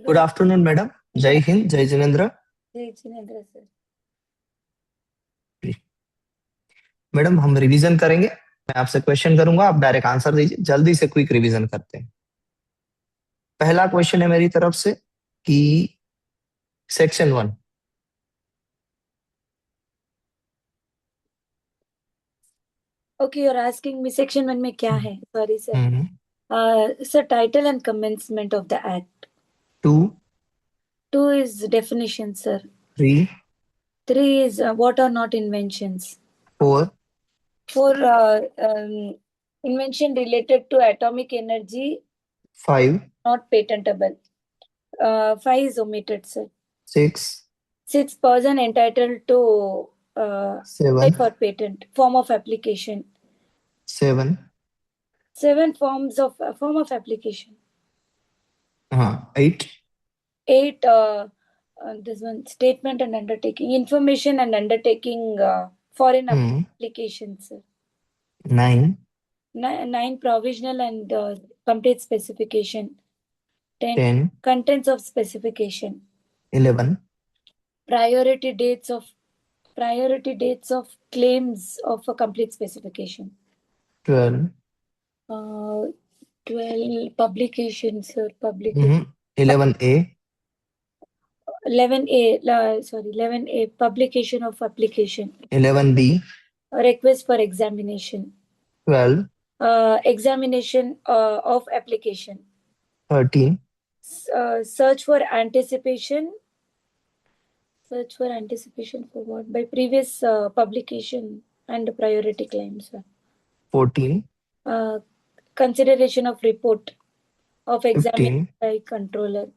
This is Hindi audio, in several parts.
Good afternoon madam. जय हिंद, जय जिनेन्द्र। जय जिनेन्द्र सर। मैडम हम रिवीजन करेंगे। मैं आपसे क्वेश्चन करूंगा, आप डायरेक्ट आंसर दीजिए। जल्दी से क्विक रिवीजन करते हैं। पहला क्वेश्चन है मेरी तरफ से कि section 1। Okay, you're asking me section 1 में क्या है? Sorry sir. Hmm. Sir, title and commencement of the act. 2, 2 is definition, sir. 3, 3 is what are not inventions. 4, 4 invention related to atomic energy 5, not patentable. 5 is omitted, sir. 6, 6 person entitled to apply 7, for patent form of application. 7, 7 form of application. हाँ 8, 8 this one statement and undertaking, information and undertaking foreign applications. 9, 9 provisional and complete specification. 10 10, contents of specification. 11, Priority dates of claims of a complete specification. 12, 12 publications, sir. Publication. 11A, 11A publication of application. 11B, Request for examination. 12, Examination of application. 13, Search for anticipation. Search for anticipation for what? By previous publication and priority claims. 14, Consideration of report of examination 15, by controller.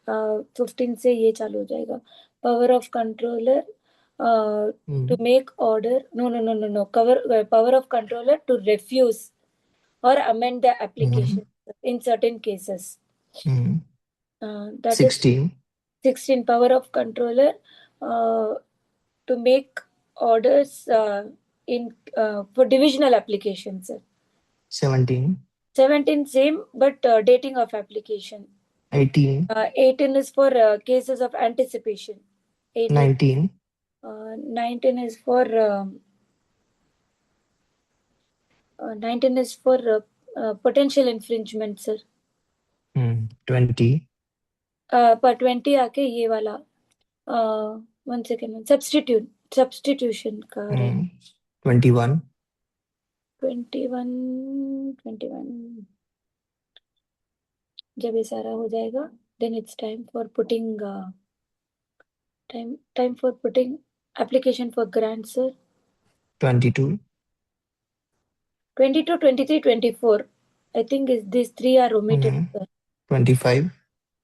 15 से ये चालू हो जाएगा. Power of controller to make order. No. Power of controller to refuse or amend the application in certain cases. That 16, is 16. Power of controller to make orders in for divisional applications. 17, 17 same, but dating of application. 18, 18 is for cases of anticipation. 18. 19, 19 is for 19 is for potential infringement, sir. 20, पर 20 आके ये वाला 1 second substitution का 21, 21 जब ये सारा हो जाएगा then it's time for putting time for putting application for grant, sir. 22, 22, 23, 24. I think these 3 are omitted, sir. 25,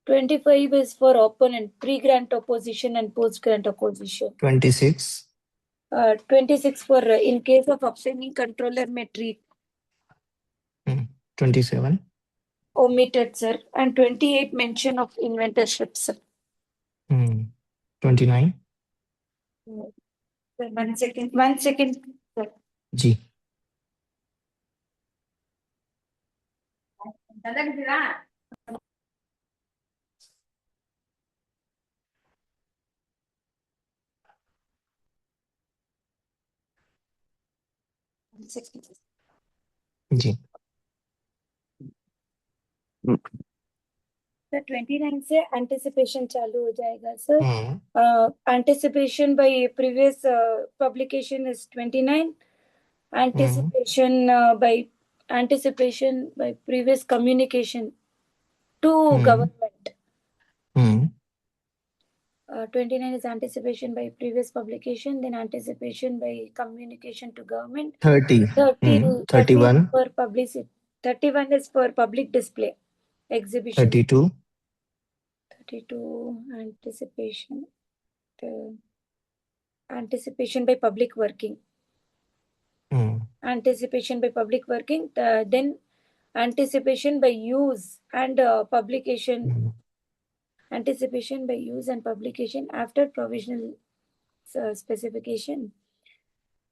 25 is for opponent, pre-grant opposition and post-grant opposition. 26, 26 for in case of obtaining controller may treat. 27, Omitted, sir. And 28 mention of inventorship, sir. 29, Sir, 1 second, sir. Ji ji sir 29 से एंटिसिपेशन चालू हो जाएगा sir. Anticipation bye previous publication is 29. Anticipation by previous communication to government. 29 is anticipation by previous publication, then anticipation by communication to government. 30, 30 31, for publicity. 31 is for public display. Exhibition. 32. 32. Anticipation. Anticipation by public working. Anticipation by public working. Then anticipation by use and publication. Anticipation by use and publication after provisional specification.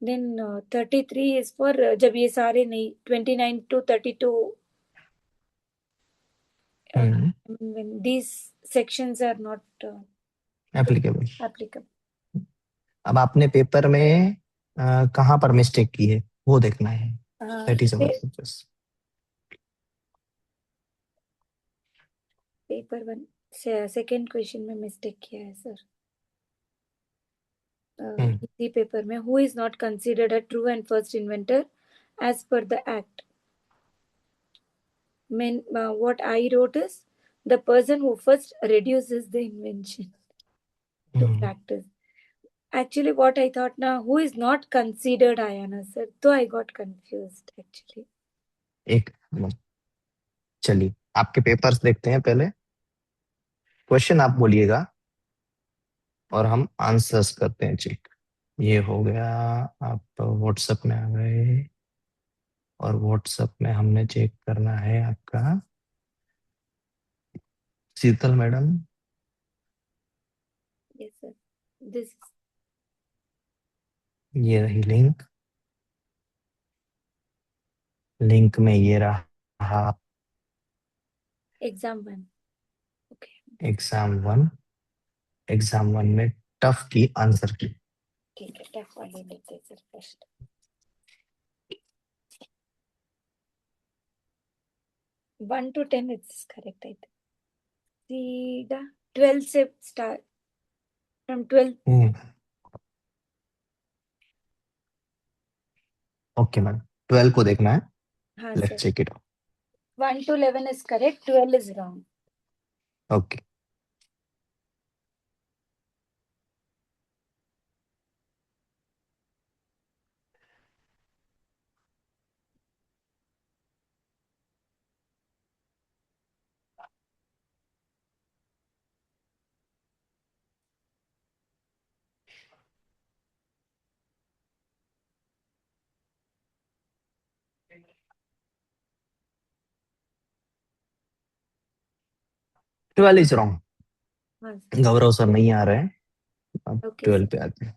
Then 33 is for जब ये सारे नहीं 29 to 32 when these sections are not applicable. अब आपने पेपर में कहाँ पर मिस्टेक की है वो देखना है. That is our focus. Paper 1 second question में मिस्टेक किया है सर. इसी पेपर में who is not considered a true and first inventor as per the act. What I wrote is the person who first reduces the invention to practice. Actually, what I thought now, who is not considered Ayana sir, so I got confused actually. एक चलिए आपके पेपर्स देखते हैं. पहले क्वेश्चन आप बोलिएगा और हम आंसर्स करते हैं चेक. ये हो गया. आप व्हाट्सएप में आ गए और व्हाट्सएप में हमने चेक करना है आपका शीतल मैडम. Yes sir. This ये रही लिंक. लिंक में ये रहा exam 1. Okay. एग्जाम 1. एग्जाम 1 में टफ की आंसर की. ठीक है, टफ वाले लेते हैं sir first. 1 to 10 it's correct I think. सीधा 12 से start from 12. ओके मैम 12 को देखना है. हाँ let's sir. Check it. 1 to 11 is correct, 12 is wrong. Okay. Twelve is wrong. हाँ गौरव सर नहीं आ रहे हैं. अब Okay, 12 पे आते हैं.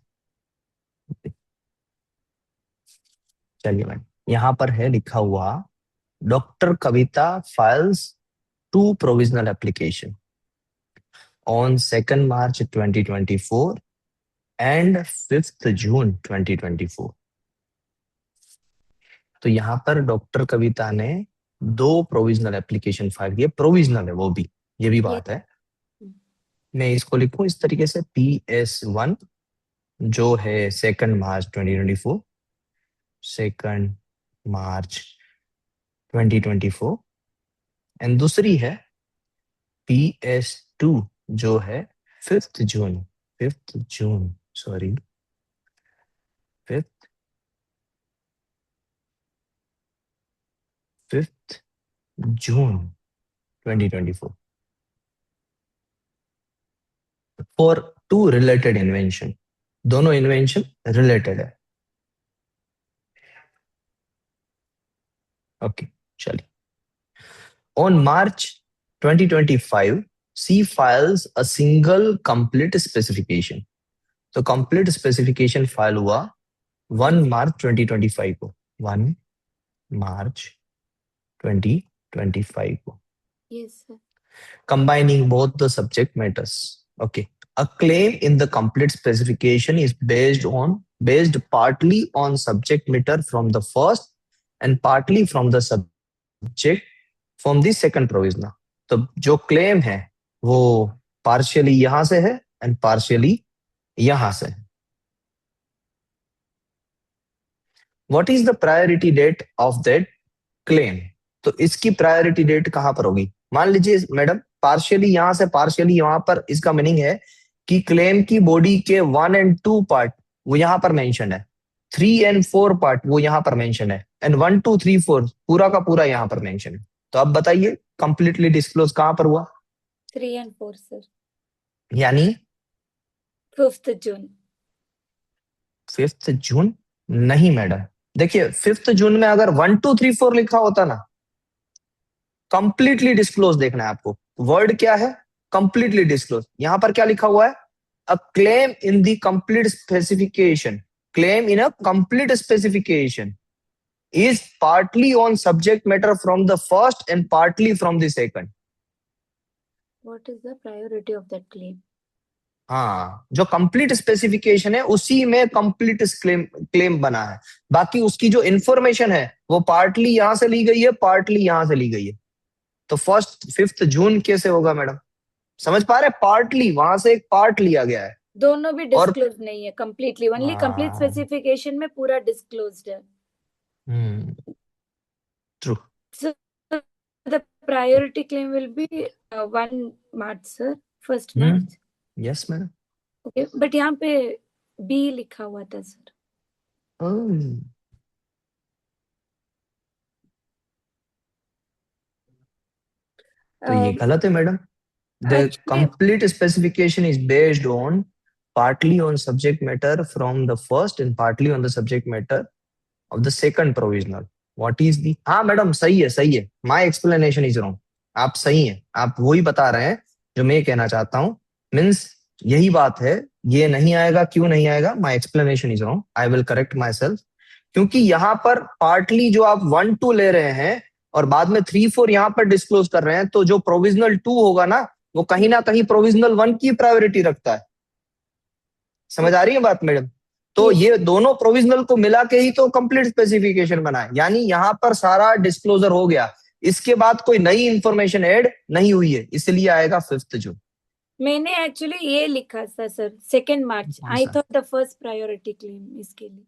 चलिए मैम यहाँ पर है लिखा हुआ doctor Kavita files 2 provisional application on 2nd March 2024 and 5th June 2024. तो यहाँ पर डॉक्टर कविता ने 2 प्रोविजनल एप्लीकेशन फाइल किए. प्रोविजनल है वो भी, ये भी बात है. मैं इसको लिखूं इस तरीके से PS1 जो है 2nd March 2024. 2nd March 2024 and दूसरी है PS2 जो है 5th June. 5th June sorry 5th June 2024 for 2 related invention. दोनों इन्वेंशन रिलेटेड है. ओके चलिए. On March 2025, C files a single complete specification. तो complete specification फाइल हुआ 1 March 2025 को. 1 March 2025 को. Yes sir. Combining both the subject matters. Okay. A claim in the complete specification is based partly on subject matter from the first and partly from the subject from the second provisional. तो जो क्लेम है वो पार्शियली यहां से है एंड पार्शियली यहां से है. What is the priority date of that claim? तो इसकी प्रायोरिटी डेट कहां पर होगी? मान लीजिए मैडम पार्शियली यहां से पार्शियली यहां पर, इसका मीनिंग है कि क्लेम की बॉडी के 1 and 2 पार्ट वो यहां पर मेंशन है, 3 and 4 पार्ट वो यहां पर मेंशन है, एंड 1 2 3 4 पूरा का पूरा यहां पर मेंशन है. तो अब बताइए कंप्लीटली डिस्क्लोज कहां पर हुआ? 3 and 4 सर। यानी 5th जून। 5 जून? नहीं मैडम, देखिए 5 जून में अगर 1 2 3 4 लिखा होता ना, कंप्लीटली डिस्क्लोज देखना है आपको। वर्ड क्या है? Completely disclose. यहां पर क्या लिखा हुआ है? A claim in the complete specification, claim in a complete specification is partly on subject matter from the first and partly from the second. What is the priority of that claim? हाँ, जो कंप्लीट स्पेसिफिकेशन है उसी में कंप्लीट क्लेम क्लेम बना है। बाकी उसकी जो इंफॉर्मेशन है वो पार्टली यहां से ली गई है, पार्टली यहां से ली गई है। तो 5 जून कैसे होगा मैडम? समझ पा रहे? पार्टली वहां से एक पार्ट लिया गया है। दोनों भी और डिस्क्लोज नहीं है कंप्लीटली, ओनली कंप्लीट स्पेसिफिकेशन में पूरा डिस्क्लोज्ड है। True. So the priority claim will be 1 March sir, 1st March। Yes madam. Okay, but यहाँ पे बी लिखा हुआ था सर। तो ये गलत है madam. The actually complete specification is based on partly on subject matter from the first and partly on the subject matter of the second provisional. What is the? हाँ मैडम सही है, सही है। My explanation is wrong. आप सही हैं, आप वही बता रहे हैं जो मैं कहना चाहता हूँ। मीन्स यही बात है, ये नहीं आएगा, क्यों नहीं आएगा? My explanation is wrong. I will correct myself. क्योंकि यहाँ पर पार्टली जो आप 1 2 ले रहे हैं और बाद में 3 4 यहाँ पर डिस्क्लोज कर रहे हैं, तो जो प्रोविजनल 2 होगा ना, वो कहीं ना कहीं प्रोविजनल 1 की प्रायोरिटी रखता है। समझ आ रही है बात मैडम? तो ये दोनों प्रोविजनल को मिला के ही तो कंप्लीट स्पेसिफिकेशन बना है। यानी यहाँ पर सारा डिस्क्लोजर हो गया, इसके बाद कोई नई इंफॉर्मेशन ऐड नहीं हुई है, इसलिए आएगा 5 जून। मैंने एक्चुअली ये लिखा था sir 2nd March। I thought the first priority claim इसके लिए।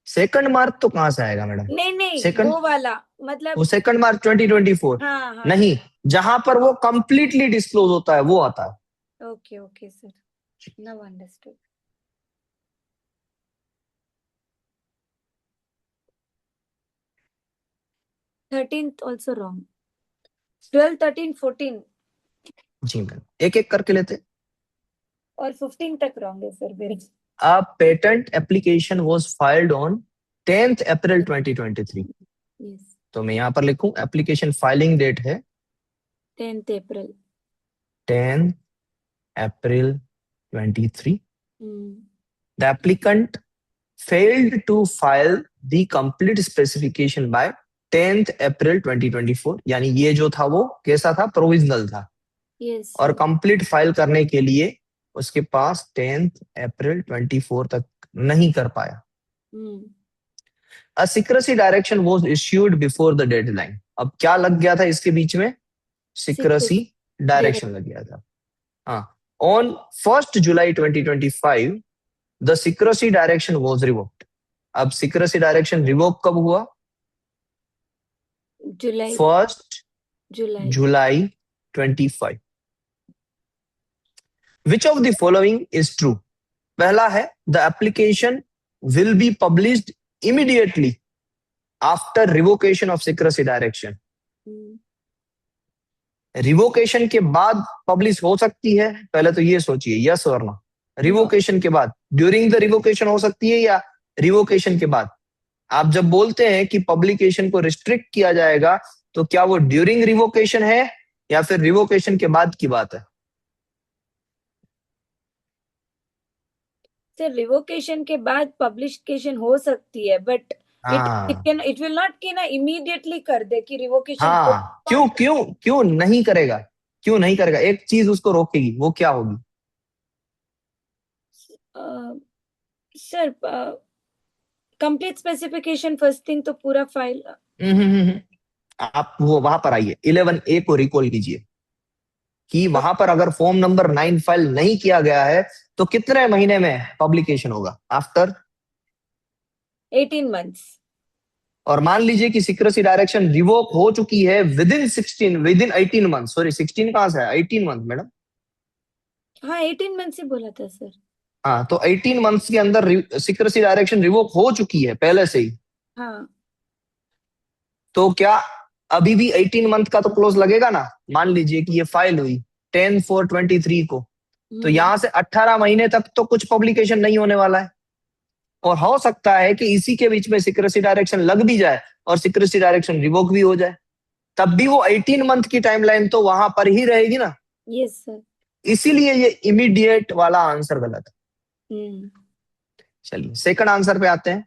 2 मार्च तो कहां से आएगा मैडम? नहीं नहीं, सेकंड, वो वाला मतलब। वो 2 मार्च 2024 हाँ हाँ। नहीं, जहां पर वो कंप्लीटली डिस्क्लोज होता है वो आता है। Okay okay sir, now understood. 13th also wrong। 12, 13, 14 जी मैम, एक एक करके लेते। और 15 तक रॉन्ग है सर मेरे। A patent application was filed on 10th April 2023। Yes, तो मैं यहाँ पर लिखूं एप्लीकेशन फाइलिंग डेट है 10th April। 10 April 23। Hmm. The applicant failed to file the complete specification by 10th April 2024। यानी ये जो था वो कैसा था? प्रोविजनल था। यस और सर। कंप्लीट फाइल करने के लिए उसके पास 10th April 24 तक नहीं कर पाया। हम्म। A secrecy direction was issued before the deadline। अब क्या लग गया था इसके बीच में? सिक्रेसी डायरेक्शन लग गया था। हाँ, on 1 July 2025 the secrecy direction was revoked. अब सिक्रेसी डायरेक्शन रिवोक कब हुआ? जुलाई 1 July 25। Which of the following is true? पहला है the application will be published immediately after revocation of secrecy direction. Revocation के बाद पब्लिश हो सकती है? पहले तो ये सोचिए, यस और नो। रिवोकेशन के बाद, ड्यूरिंग द रिवोकेशन हो सकती है या रिवोकेशन के बाद? आप जब बोलते हैं कि पब्लिकेशन को रिस्ट्रिक्ट किया जाएगा, तो क्या वो ड्यूरिंग रिवोकेशन है या फिर रिवोकेशन के बाद की बात है? सर रिवोकेशन के बाद पब्लिकेशन हो सकती है, बट हाँ इट विल नॉट कि ना इमीडिएटली कर दे कि रिवोकेशन। हाँ, क्यों क्यों क्यों नहीं करेगा? क्यों नहीं करेगा? एक चीज उसको रोकेगी, वो क्या होगी? Sir complete specification first thing तो पूरा फाइल। आप वो वहां पर आइए, 11A को रिकॉल कीजिए कि वहां पर अगर फॉर्म नंबर 9 फाइल नहीं किया गया है तो कितने महीने में पब्लिकेशन होगा? After 18 months। और मान लीजिए कि सिक्रेसी डायरेक्शन रिवोक हो चुकी है विद इन 18 मंथ। सॉरी 16 कहां से है? 18 मंथ मैडम। हाँ 18 months ही बोला था सर। हाँ, तो 18 मंथ्स के अंदर सिक्रेसी डायरेक्शन रिवोक हो चुकी है पहले से ही। हाँ। तो क्या अभी भी 18 मंथ का तो क्लोज लगेगा ना। मान लीजिए कि ये फाइल हुई 10/4/23 को, तो यहां से 18 महीने तक तो कुछ पब्लिकेशन नहीं होने वाला है। और हो सकता है कि इसी के बीच में सिक्रेसी डायरेक्शन लग भी जाए और सिक्रेसी डायरेक्शन रिवोक भी हो जाए, तब भी वो 18 मंथ की टाइमलाइन तो वहां पर ही रहेगी ना। Yes sir. इसीलिए ये इमीडिएट वाला आंसर गलत है। हम्म। चलिए सेकंड आंसर पे आते हैं।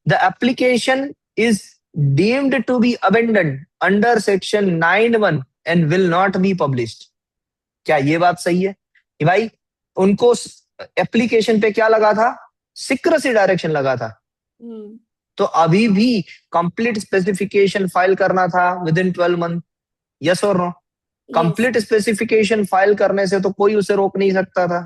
The application is deemed to be abandon under section 9(1) and will not be published. क्या ये बात सही है कि भाई उनको एप्लीकेशन पे क्या लगा था, सिक्रेसी डायरेक्शन लगा था, हम्म। तो अभी भी कंप्लीट स्पेसिफिकेशन फाइल करना था within 12 month? Yes or no? Yes. Complete specification file करने से तो कोई उसे रोक नहीं सकता था,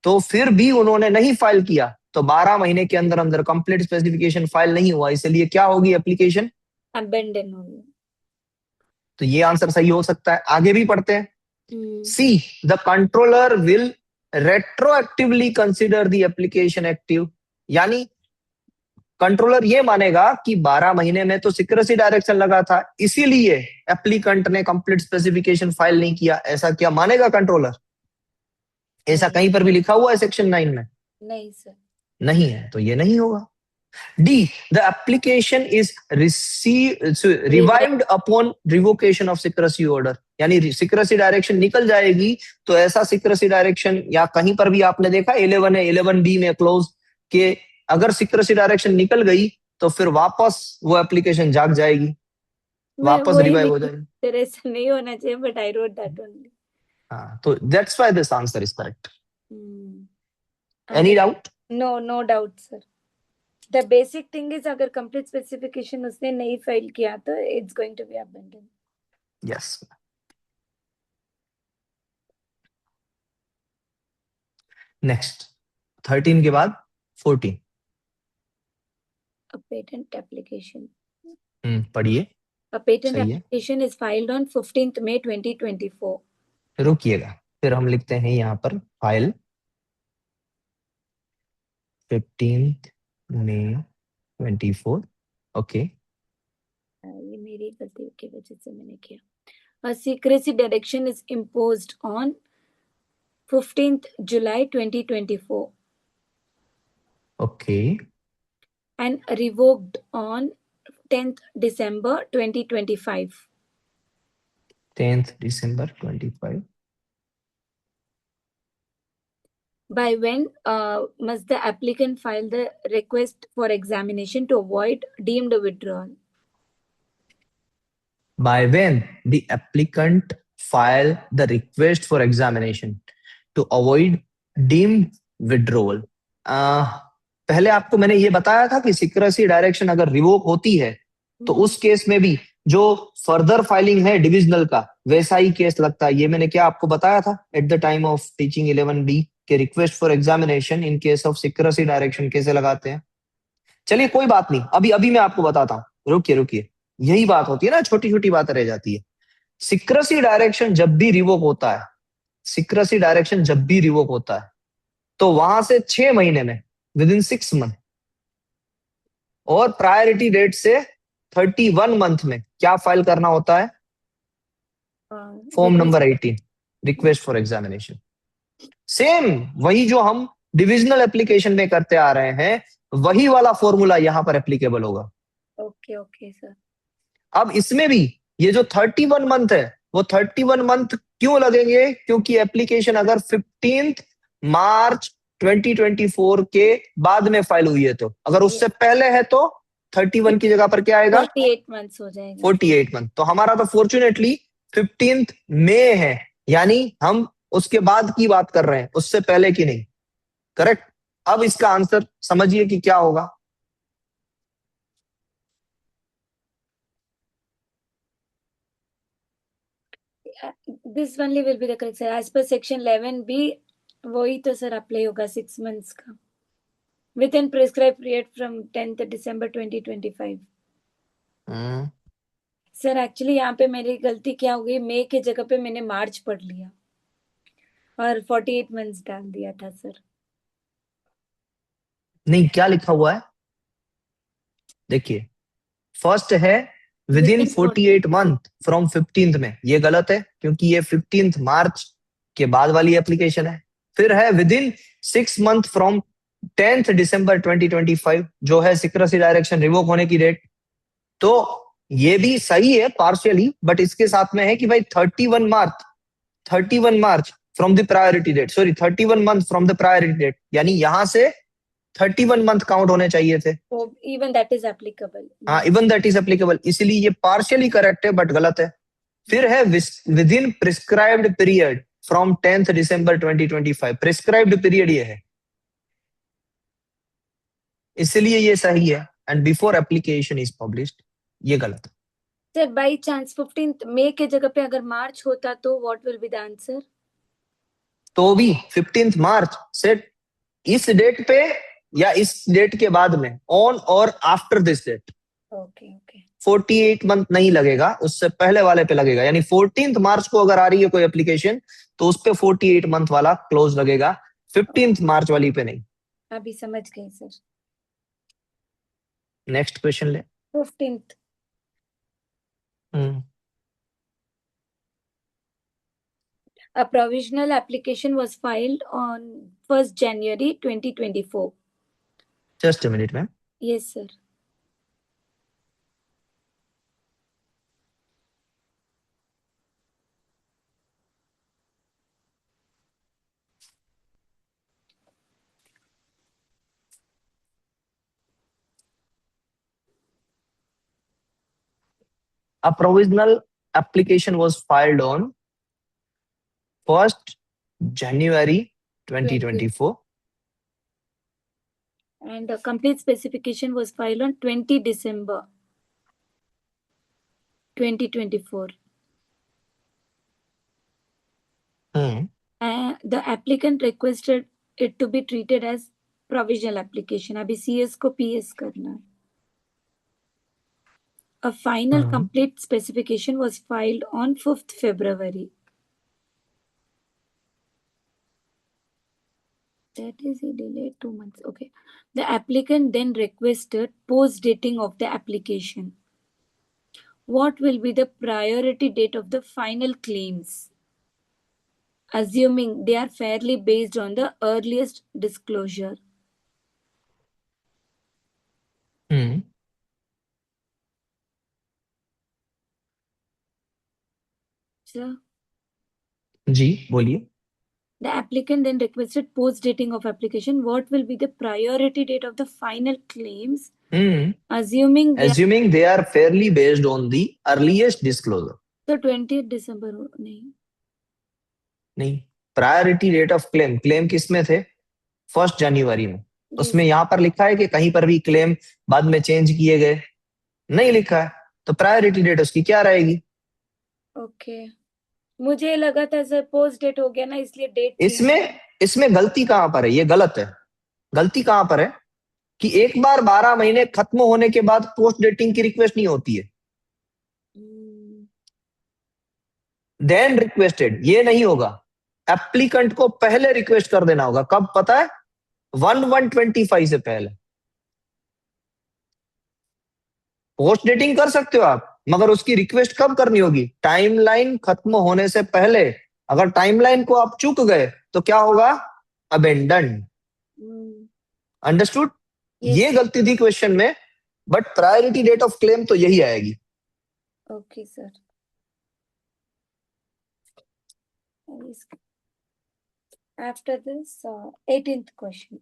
तो फिर भी उन्होंने नहीं फाइल किया, तो 12 महीने के अंदर अंदर कंप्लीट स्पेसिफिकेशन फाइल नहीं हुआ, इसलिए क्या होगी एप्लीकेशन? अबेंडन हो गया। तो ये आंसर सही हो सकता है। आगे भी पढ़ते हैं। Hmm. See, the controller will retroactively consider the application active. यानी कंट्रोलर ये मानेगा कि 12 महीने में तो सिक्रेसी डायरेक्शन लगा था, इसीलिए एप्लीकेंट ने कंप्लीट स्पेसिफिकेशन फाइल नहीं किया, ऐसा क्या मानेगा कंट्रोलर? ऐसा नहीं। कहीं पर भी लिखा हुआ है सेक्शन 9 में? नहीं सर। नहीं है, तो ये नहीं होगा। D, the application is revise. Revived upon revocation of secrecy order. यानी सिक्रेसी डायरेक्शन निकल जाएगी, तो ऐसा सिक्रेसी डायरेक्शन, या कहीं पर भी आपने देखा 11 है 11B में क्लोज के, अगर सिक्रेसी डायरेक्शन निकल गई तो फिर वापस वो एप्लीकेशन जाग जाएगी, मैं वापस वही रिवाइव हो लिखी, जाएगी। तेरे से नहीं होना चाहिए, but I wrote that only. हाँ, तो that's why this answer is correct. And any doubt? No, no doubt sir. The basic thing is अगर कंप्लीट स्पेसिफिकेशन उसने नहीं फाइल किया तो it's going to be abandon. Yes. Next, 13 के बाद 14। A patent application. पढ़िए। A patent सही है। application is filed on 15th May 2024. रुकिएगा, फिर हम लिखते हैं यहाँ पर फाइल 15 मई 24। ओके। ये मेरी गलती की वजह से मैंने किया। A secrecy direction is imposed on 15th July 2024 okay. and revoked on 10th December 2025. 10 December 25। By when must the applicant file the request for examination to avoid deemed withdrawal? By when the applicant file the request for examination to avoid deemed withdrawal? पहले आपको मैंने ये बताया था कि सिक्रेसी डायरेक्शन अगर रिवोक होती है तो उस केस में भी जो फर्दर फाइलिंग है डिविजनल का, वैसा ही केस लगता है। ये मैंने क्या आपको बताया था at the time of teaching 11B के request for examination in case of secrecy direction कैसे लगाते हैं। चलिए कोई बात नहीं, अभी अभी मैं आपको बताता हूँ, रुकिए रुकिए। यही बात होती है ना, छोटी छोटी बातें रह जाती है। सिक्रेसी डायरेक्शन जब भी रिवोक होता है, सिक्रेसी डायरेक्शन जब भी रिवोक होता है, तो वहां से 6 महीने में, विद इन 6 मंथ, और प्रायोरिटी डेट से 31 मंथ में क्या फाइल करना होता है? Form Request. Number 18, request for examination. Same वही जो हम डिविजनल एप्लीकेशन में करते आ रहे हैं, वही वाला फॉर्मूला यहां पर एप्लीकेबल होगा। Okay okay sir. अब इसमें भी ये जो 31 मंथ है, वो 31 मंथ क्यों लगेंगे? क्योंकि एप्लीकेशन अगर 15 मार्च 2024 के बाद में फाइल हुई है, तो अगर उससे पहले है तो 31 की जगह पर क्या आएगा? 48 मंथ्स हो जाएगा। 48 मंथ। तो हमारा तो फॉर्चुनेटली 15 मई है, यानी हम उसके बाद की बात कर रहे हैं, उससे पहले की नहीं। करेक्ट। अब इसका आंसर समझिए कि क्या होगा। This only will be the correct sir, as per section 11B वही तो सर अप्लाई होगा 6 मंथ्स का, within prescribe period from 10th December 2025। Sir actually यहाँ पे मेरी गलती क्या हो गई, मई के जगह पे मैंने मार्च पढ़ लिया और 48 मंथ्स डाल दिया था सर। नहीं, क्या लिखा हुआ है देखिए। फर्स्ट है with in Within 48 month from 15th में, ये गलत है क्योंकि ये 15th मार्च के बाद वाली एप्लीकेशन है। फिर है with in 6 month from 10th दिसंबर 2025, जो है सिक्रेसी डायरेक्शन रिवोक होने की डेट। तो ये भी सही है पार्शियली, बट इसके साथ में है कि भाई 31 March from the priority date, sorry 31 month from the priority date, यानी यहां से 31 मंथ काउंट होने चाहिए थे। so even that is applicable. हाँ, इवन दैट इज एप्लीकेबल, इसलिए ये पार्शियली करेक्ट है बट गलत है। फिर है with in prescribed period from 10th December 2025, prescribed period ये है, इसलिए ये सही है। And before application is published, ये गलत है। सर बाय चांस 15th मई के जगह पे अगर मार्च होता तो what will be the answer? तो भी 15th मार्च से इस डेट पे या इस डेट के बाद में, on or after this date. Okay okay 48 month नहीं लगेगा, उससे पहले वाले पे लगेगा। यानी 14th मार्च को अगर आ रही है कोई एप्लीकेशन तो उस पे 48 मंथ वाला क्लोज लगेगा, 15th मार्च वाली पे नहीं। अभी समझ गई सर। नेक्स्ट क्वेश्चन ले। 15th hmm a provisional application was filed on 1st January 2024. Just a minute ma'am. Yes sir. A provisional application was filed on 1st January 2024. And a complete specification was filed on 20 December 2024. The applicant requested it to be treated as provisional application. अभी CS को PS करना है. A final complete specification was filed on 5th February. That is a delay 2 months. Okay. The applicant then requested post dating of the application. What will be the priority date of the final claims? Assuming they are fairly based on the earliest disclosure. Sir, जी बोलिए। the applicant then requested post dating of application. What will be the priority date of the final claims? Assuming they are fairly based on the earliest disclosure. तो 20th December नहीं प्रायोरिटी डेट ऑफ क्लेम किस में थे? 1st जनवरी में। उसमें यहाँ पर लिखा है कि कहीं पर भी क्लेम बाद में चेंज किए गए? नहीं लिखा है, तो प्रायोरिटी डेट उसकी क्या रहेगी? ओके मुझे लगा था सर पोस्ट डेट हो गया ना इसलिए डेट। इसमें गलती कहां पर है? ये गलत है। गलती कहां पर है कि एक बार 12 महीने खत्म होने के बाद पोस्ट डेटिंग की रिक्वेस्ट नहीं होती है। देन रिक्वेस्टेड, ये नहीं होगा। एप्लीकेंट को पहले रिक्वेस्ट कर देना होगा। कब पता है? 1/1/25 से पहले। पोस्ट डेटिंग कर सकते हो आप, मगर उसकी रिक्वेस्ट कब करनी होगी? टाइमलाइन खत्म होने से पहले। अगर टाइमलाइन को आप चूक गए तो क्या होगा? अबेंडन। अंडरस्टूड? ये गलती थी क्वेश्चन में, but priority date of claim तो यही आएगी। Okay sir. After this, 18th question.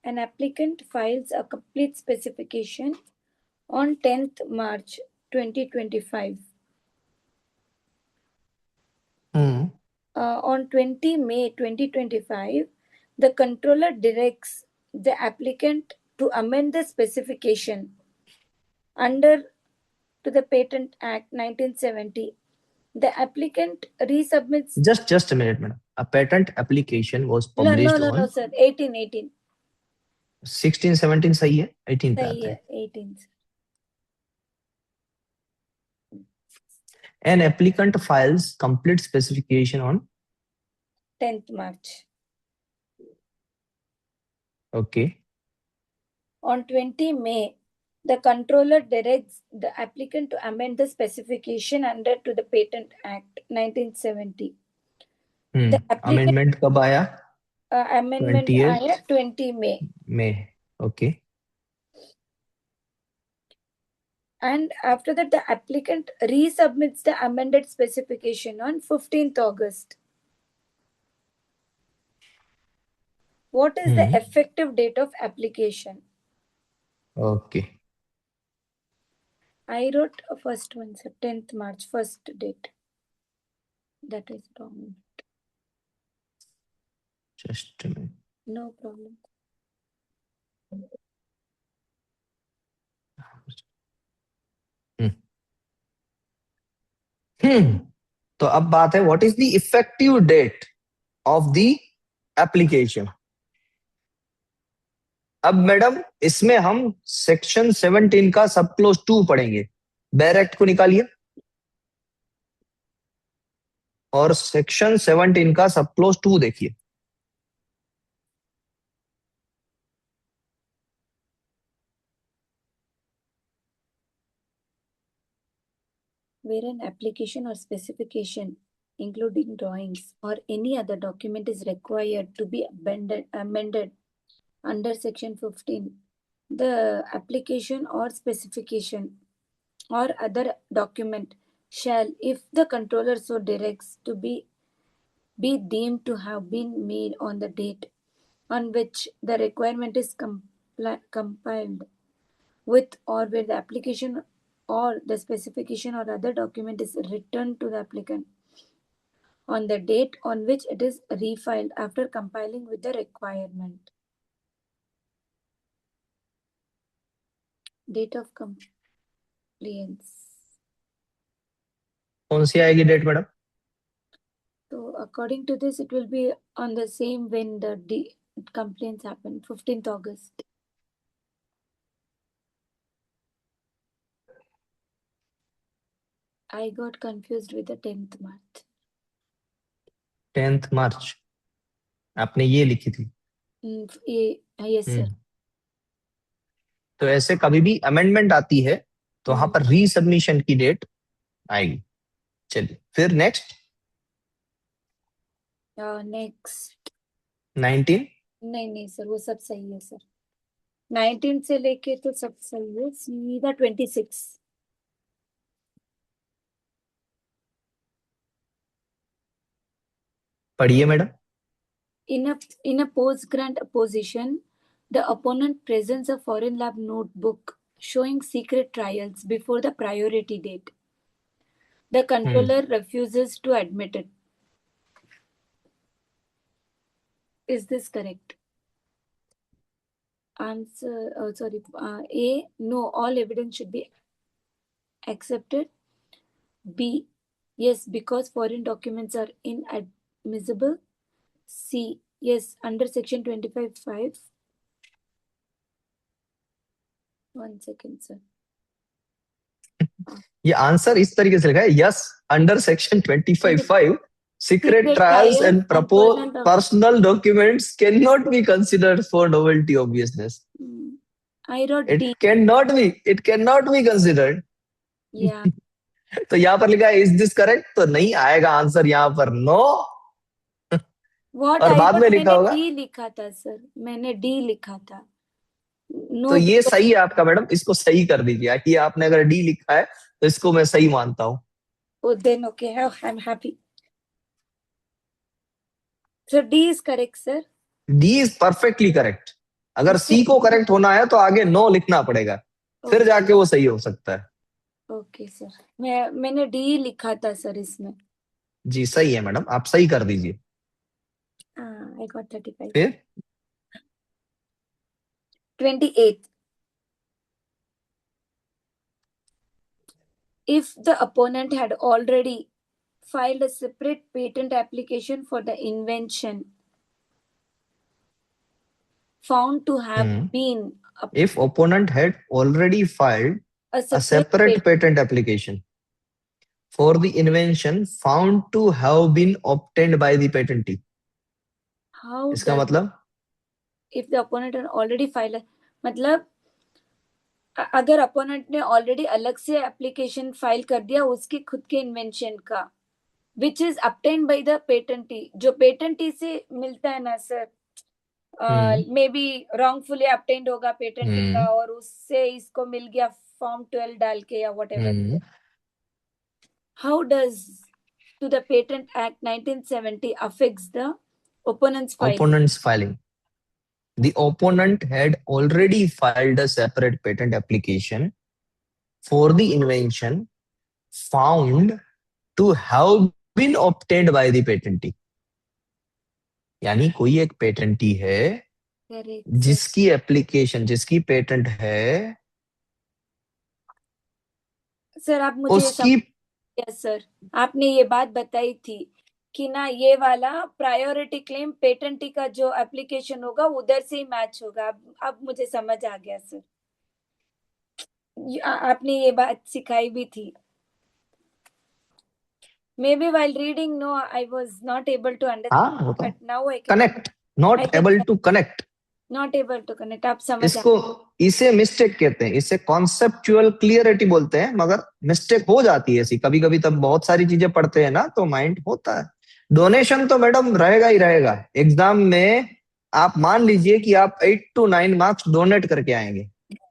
An applicant files a complete specification on 10th March 2025. On 20 May 2025, the controller directs the applicant to amend the specification under to the Patent Act 1970. The applicant resubmits. Just a minute, madam. A patent application was published on. No, sir. 18. 16, 17 सही है, 18 पे आता है। 18. An applicant files complete specification on 10th March okay. On 20 May, the controller directs the applicant to amend the specification under to the Patent Act 1970. The applicant amendment कब आया? amendment 28 आया 20 May. में। Okay. And after that, the applicant resubmits the amended specification on 15th August. What is the effective date of application? Okay. I wrote first one, sir, 10th March, first date. That is wrong. Just में। No problem. तो अब बात है what is the effective date of the application. अब मैडम इसमें हम सेक्शन 17 का सब क्लोज 2 पढ़ेंगे। बेयर एक्ट को निकालिए और सेक्शन 17 का सब क्लोज 2 देखिए। Where an application or specification, including drawings or any other document, is required to be amended under Section 15, the application or specification or other document shall, if the controller so directs, to be deemed to have been made on the date on which the requirement is compiled with, or where the application or the specification or other document is returned to the applicant on the date on which it is refiled after compiling with the requirement. Date of compliance. कौन सी आएगी date madam? So according to this, it will be on the same when the complaints happen, 15th August. I got confused with the 10th March. 10th मार्च आपने ये लिखी थी। Yes, sir. तो ऐसे कभी भी अमेंडमेंट आती है तो वहां पर रीसबमिशन की डेट आएगी। चलिए फिर नेक्स्ट। नेक्स्ट 19। नहीं सर, वो सब सही है सर। 19 से लेके तो सब सही है, सीधा 26। पढ़िए madam. In a post grant opposition, the opponent presents a foreign lab notebook showing secret trials before the priority date. The controller refuses to admit it. Is this correct? Answer, A, no, all evidence should be accepted. B, yes, because foreign documents are inadmissible. C, yes, under section 25(5). One second, sir. ये आंसर इस तरीके से लिखा है, yes under section 25(5) secret trials and personal documents cannot be considered for novelty obviousness. I wrote D. It cannot be considered. Yeah. तो यहाँ पर लिखा है इज दिस करेक्ट, तो नहीं आएगा आंसर यहाँ पर नो। What और बाद में लिखा होगा D लिखा था सर, मैंने D लिखा था। तो ये सही है आपका मैडम, इसको सही कर दीजिए। ये आपने अगर डी लिखा है तो इसको मैं सही मानता हूँ। Oh, then okay, I'm happy. So D is correct, sir. D is perfectly correct. अगर C को करेक्ट होना है तो आगे नो लिखना पड़ेगा, फिर जाके वो सही हो सकता है। ओके सर, मैंने D लिखा था सर इसमें। जी सही है मैडम, आप सही कर दीजिए। I got 35. फिर 28. If the opponent had already filed a separate patent application for the invention found to have been... If opponent had already filed a separate patent application for the invention found to have been obtained by the patentee. How इसका मतलब if the opponent already file, मतलब अगर अपोनेंट ने ऑलरेडी अलग से एप्लीकेशन फाइल कर दिया उसकी खुद के इन्वेंशन का, which is obtained by the patentee, जो पेटेंटी से मिलता है ना sir, may be wrongfully obtained होगा पेटेंटी का और उससे इसको मिल गया फॉर्म 12 डाल के या what ever. How does to the Patent Act 1970 affects the opponent's filing? Opponent's filing. The opponent had already filed a separate patent application for the invention found to have been obtained by the patentee. यानी कोई एक पेटेंटी है Correct, जिसकी एप्लीकेशन, जिसकी पेटेंट है, सर आप मुझे उसकी यस सर, आपने ये बात बताई थी कि ना ये वाला प्रायोरिटी क्लेम पेटेंटी का जो एप्लीकेशन होगा उधर से ही मैच होगा. अब मुझे समझ आ गया सर, आपने ये बात सिखाई भी थी. Maybe while reading, no, I was not able to understand. हाँ होता है. But now I can. Connect, I not can able to connect. not able to connect. आप समझ इसको, इसे मिस्टेक कहते हैं, इसे कॉन्सेप्चुअल क्लियरिटी बोलते हैं, मगर मिस्टेक हो जाती है ऐसी कभी कभी. तब बहुत सारी चीजें पढ़ते हैं ना तो माइंड होता है. डोनेशन तो मैडम रहेगा ही रहेगा. एग्जाम में आप मान लीजिए कि आप 8 to 9 मार्क्स डोनेट करके आएंगे.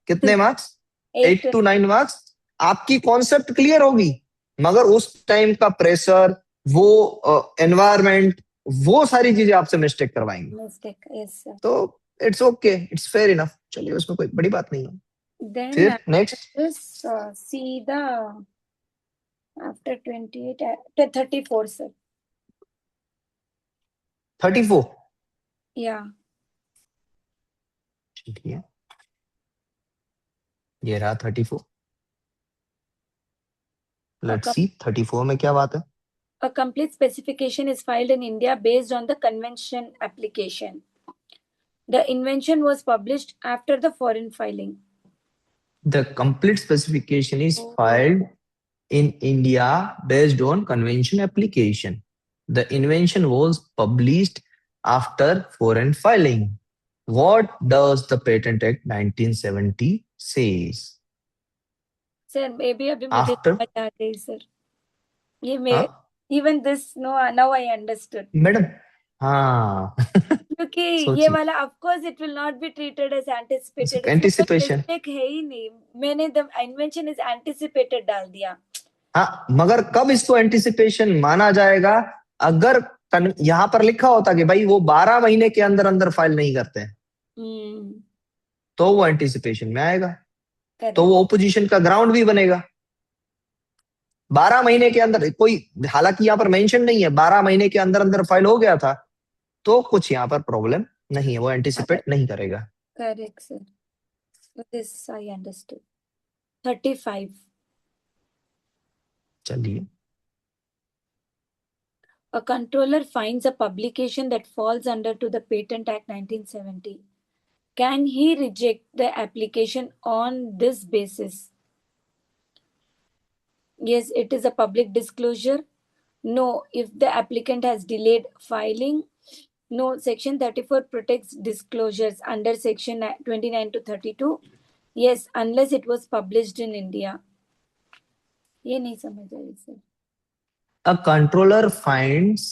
कितने मार्क्स? 8 to 9 marks. आपकी कॉन्सेप्ट क्लियर होगी, मगर उस टाइम का प्रेशर, वो एनवायरमेंट, वो सारी चीजें आपसे मिस्टेक करवाएंगे. Mistake, yes sir. तो it's okay, it's fair enough. चलिए, उसमें कोई बड़ी बात नहीं है. Then फिर next see the after 28 34 sir. 34. Yeah. ठीक है, ये रहा 34. लेट्स सी 34 में क्या बात है. A complete specification is filed in India based on the convention application. The invention was published after the foreign filing. The complete specification is filed in India based on convention application. The invention was published after foreign filing. What does the Patent Act 1970 says? Sir, maybe अभी मुझे After, समझ आ गई सर. ये मैं even this no now I understood. Madam हाँ क्योंकि ये वाला of course it will not be treated as anticipated. Anticipation. Mistake है ही नहीं, मैंने the invention is anticipated डाल दिया. हाँ, मगर कब इसको एंटिसिपेशन माना जाएगा? अगर यहाँ पर लिखा होता कि भाई वो 12 महीने के अंदर अंदर फाइल नहीं करते हैं, तो वो एंटिसिपेशन में आएगा. तो वो ओपोजिशन का ग्राउंड भी बनेगा. 12 महीने के अंदर कोई, हालांकि यहाँ पर मेंशन नहीं है, 12 महीने के अंदर अंदर फाइल हो गया था तो कुछ यहाँ पर प्रॉब्लम नहीं है, वो एंटिसिपेट नहीं करेगा. Correct sir, this I understood. 35. चलिए. A controller finds a publication that falls under to the Patent Act 1970. Can he reject the application on this basis? Yes, it is a public disclosure. No, if the applicant has delayed filing. No, Section 34 protects disclosures under Section 29 to 32. Yes, unless it was published in India. ये नहीं समझ आई sir. A controller finds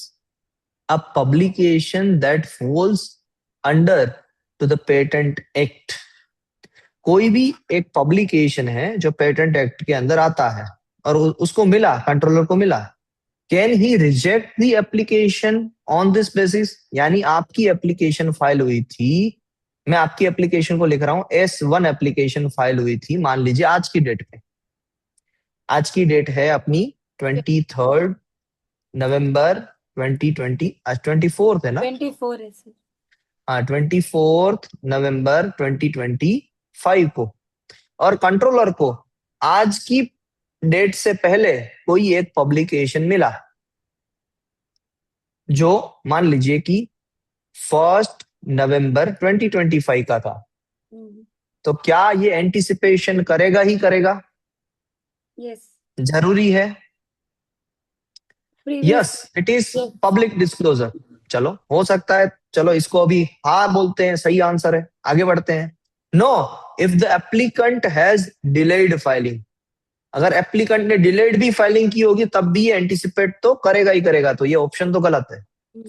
a publication that falls under to the Patent Act. कोई भी एक पब्लिकेशन है जो पेटेंट एक्ट के अंदर आता है और उसको मिला, कंट्रोलर को मिला. Can he reject the application on this basis? यानी आपकी एप्लीकेशन फाइल हुई थी, मैं आपकी एप्लीकेशन को लिख रहा हूं, S1 एप्लीकेशन फाइल हुई थी मान लीजिए आज की डेट पे. आज की डेट है अपनी 23 नवंबर 2020. आज 24 है ना? 24 है सर. हाँ, 24 नवंबर 2025 को. और कंट्रोलर को आज की डेट से पहले कोई एक पब्लिकेशन मिला जो मान लीजिए कि 1 नवंबर 2025 का था. तो क्या ये एंटिसिपेशन करेगा ही करेगा? यस. जरूरी है. Yes, it is public disclosure. चलो हो सकता है, चलो इसको अभी हाँ बोलते हैं, सही आंसर है, आगे बढ़ते हैं। No, if the applicant has delayed filing, अगर एप्लीकेंट ने डिलेड भी फाइलिंग की होगी तब भी ये एंटिसिपेट तो करेगा ही करेगा, तो ये ऑप्शन तो गलत है।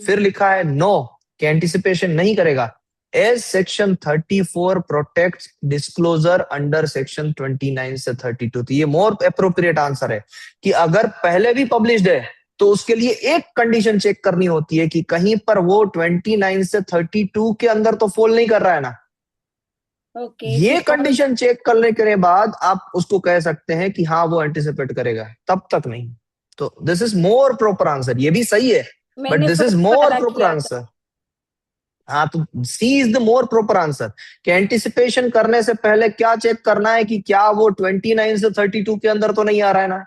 फिर लिखा है नो, कि एंटिसिपेशन नहीं करेगा, as section 34 protect disclosure under section 29 से 32। तो ये मोर अप्रोप्रिएट आंसर है कि अगर पहले भी पब्लिश्ड है तो उसके लिए एक कंडीशन चेक करनी होती है कि कहीं पर वो 29 से 32 के अंदर तो फॉल नहीं कर रहा है ना। ओके, ये कंडीशन चेक करने के बाद आप उसको कह सकते हैं कि हाँ वो एंटिसिपेट करेगा, तब तक नहीं। तो this is more proper answer, ये भी सही है बट मैंने दिस इज फर्स्ट मोर वाला प्रॉपर किया था। आंसर। हाँ, तो C is the more proper answer, कि एंटिसिपेशन करने से पहले क्या चेक करना है कि क्या वो 29 से 32 के अंदर तो नहीं आ रहा है ना,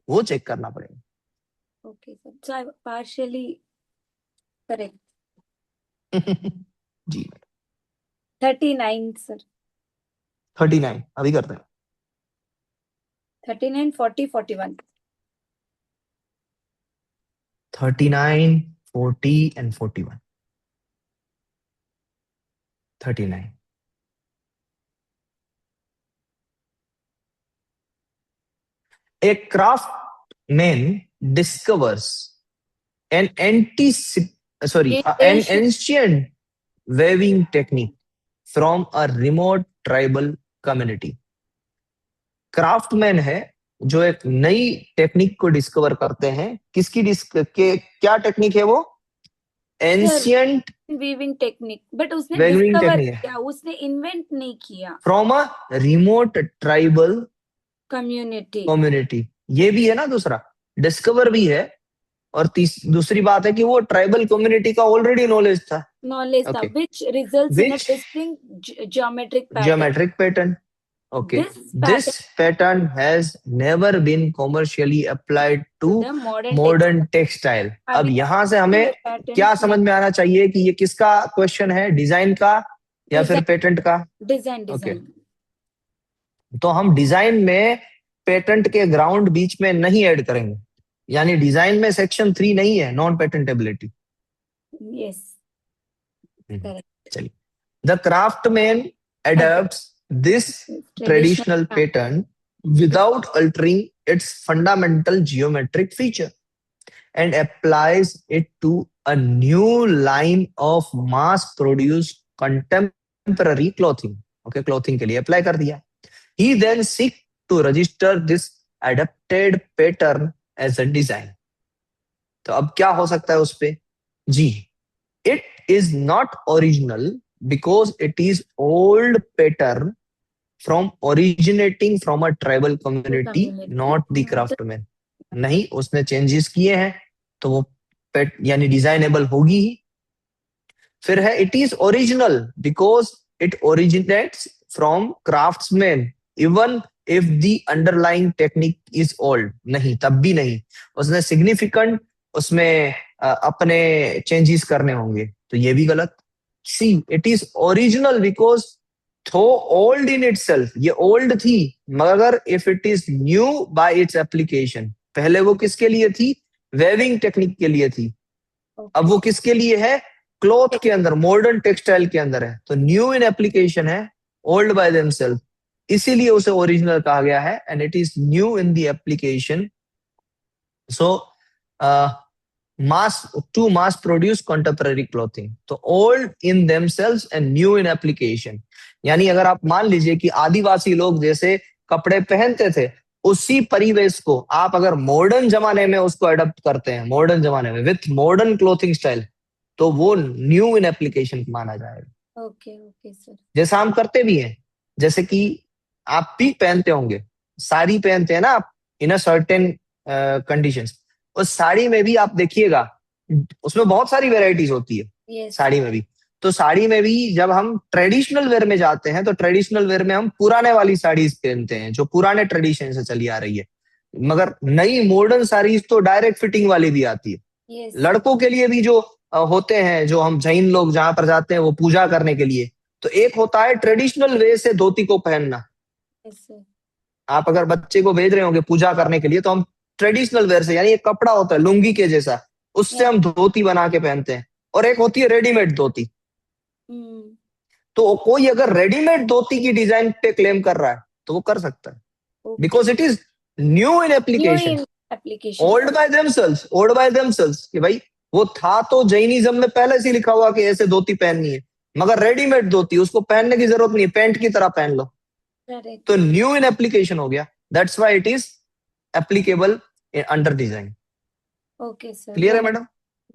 वो चेक करना पड़ेगा। ओके सर, सो आई पार्शियली करेक्ट। जी। 39 सर। 39 अभी करते हैं। 39, 40, 41। 39, 40 and 41। 39। A craftsman discovers an an Ancient ancient weaving technique from a remote tribal community. Craftsman है जो एक नई टेक्निक को डिस्कवर करते हैं, किसकी क्या टेक्निक है वो? Sir, ancient weaving technique, but उसने वेविंग डिस्कवर टेक्निक है किया, उसने इन्वेंट नहीं किया। From a remote tribal community. Community. ये भी है ना दूसरा, डिस्कवर भी है, और दूसरी बात है कि वो ट्राइबल कम्युनिटी का ऑलरेडी नॉलेज था। नॉलेज था, okay, which results in a which distinct geometric pattern. geometric pattern. Okay, this this pattern pattern has never been commercially applied to to the modern text. modern textile. अब अभी यहां से हमें ये पैटर्न क्या समझ नहीं। में आना चाहिए कि ये किसका क्वेश्चन है, डिजाइन का या फिर डिजाइन, पेटेंट का? Design, okay, design. तो हम डिजाइन में पेटेंट के ग्राउंड बीच में नहीं ऐड करेंगे, यानी डिजाइन में सेक्शन 3 नहीं है, नॉन पेटेंटेबिलिटी। Yes, correct. चलिए, the craftsman adapts this traditional traditional pattern without altering its fundamental geometric feature and applies it to a new line of mass produced contemporary clothing. Okay, clothing के लिए अप्लाई कर दिया। He then seek to register this adapted pattern as a design. तो अब क्या हो सकता है उस पे? जी, it is not original because it is old pattern from originating from a tribal community, community, not the not. craftsman. नहीं, उसने चेंजेस किए हैं तो वो पेट यानी डिजाइनेबल होगी ही। फिर है it is original because it originates from craftsman even if the underlying technique is old. नहीं, तब भी नहीं, उसने सिग्निफिकेंट उसमें अपने चेंजेस करने होंगे, तो ये भी गलत। सी, इट इज ओरिजिनल बिकॉज थो ओल्ड इन इटसेल्फ, ये ओल्ड थी, मगर if it is new bye its application, पहले वो किसके लिए थी? वेविंग टेक्निक के लिए थी, अब वो किसके लिए है? क्लॉथ के अंदर, मॉडर्न टेक्सटाइल के अंदर है, तो न्यू इन एप्लीकेशन है, ओल्ड बाय देमसेल्फ, इसीलिए उसे ओरिजिनल कहा गया है, and it is new in the application. So mass to mass produce contemporary clothing, तो old in themselves and new in application। यानी अगर आप मान लीजिए कि आदिवासी लोग जैसे कपड़े पहनते थे, उसी परिवेश को आप अगर मॉडर्न जमाने में उसको अडॉप्ट करते हैं, मॉडर्न जमाने में विथ मॉडर्न क्लोथिंग स्टाइल, तो वो न्यू इन एप्लीकेशन माना जाएगा। Okay, okay sir. जैसा हम करते भी हैं, जैसे कि आप भी पहनते होंगे, साड़ी पहनते हैं ना आप, इन अ सर्टेन कंडीशंस, उस साड़ी में भी आप देखिएगा, उसमें बहुत सारी वेराइटीज होती है यस। साड़ी में भी। तो साड़ी में भी जब हम ट्रेडिशनल वेयर में जाते हैं तो ट्रेडिशनल वेयर में हम पुराने वाली साड़ीज पहनते हैं जो पुराने ट्रेडिशन से चली आ रही है, मगर नई मॉडर्न साड़ीज तो डायरेक्ट फिटिंग वाली भी आती है। यस। लड़कों के लिए भी जो होते हैं, जो हम जैन लोग जहां पर जाते हैं वो पूजा करने के लिए, तो एक होता है ट्रेडिशनल वे से धोती को पहनना। Yes sir. आप अगर बच्चे को भेज रहे होंगे पूजा करने के लिए तो हम ट्रेडिशनल वेयर से, यानी एक कपड़ा होता है लुंगी के जैसा, उससे हम धोती बना के पहनते हैं। और एक होती है रेडीमेड धोती। हम्म। तो कोई अगर रेडीमेड धोती की डिजाइन पे क्लेम कर रहा है तो वो कर सकता है, okay. Because it is new in new application, in application. Old by themselves कि भाई वो था तो जैनिज्म में पहले से ही लिखा हुआ कि ऐसे धोती पहननी है, मगर रेडीमेड धोती उसको पहनने की जरूरत नहीं है, पैंट की तरह पहन लो। तो करेक्ट। न्यू इन एप्लीकेशन हो गया, that's why it is applicable under design. Okay sir, clear वो है मैं। मैडम?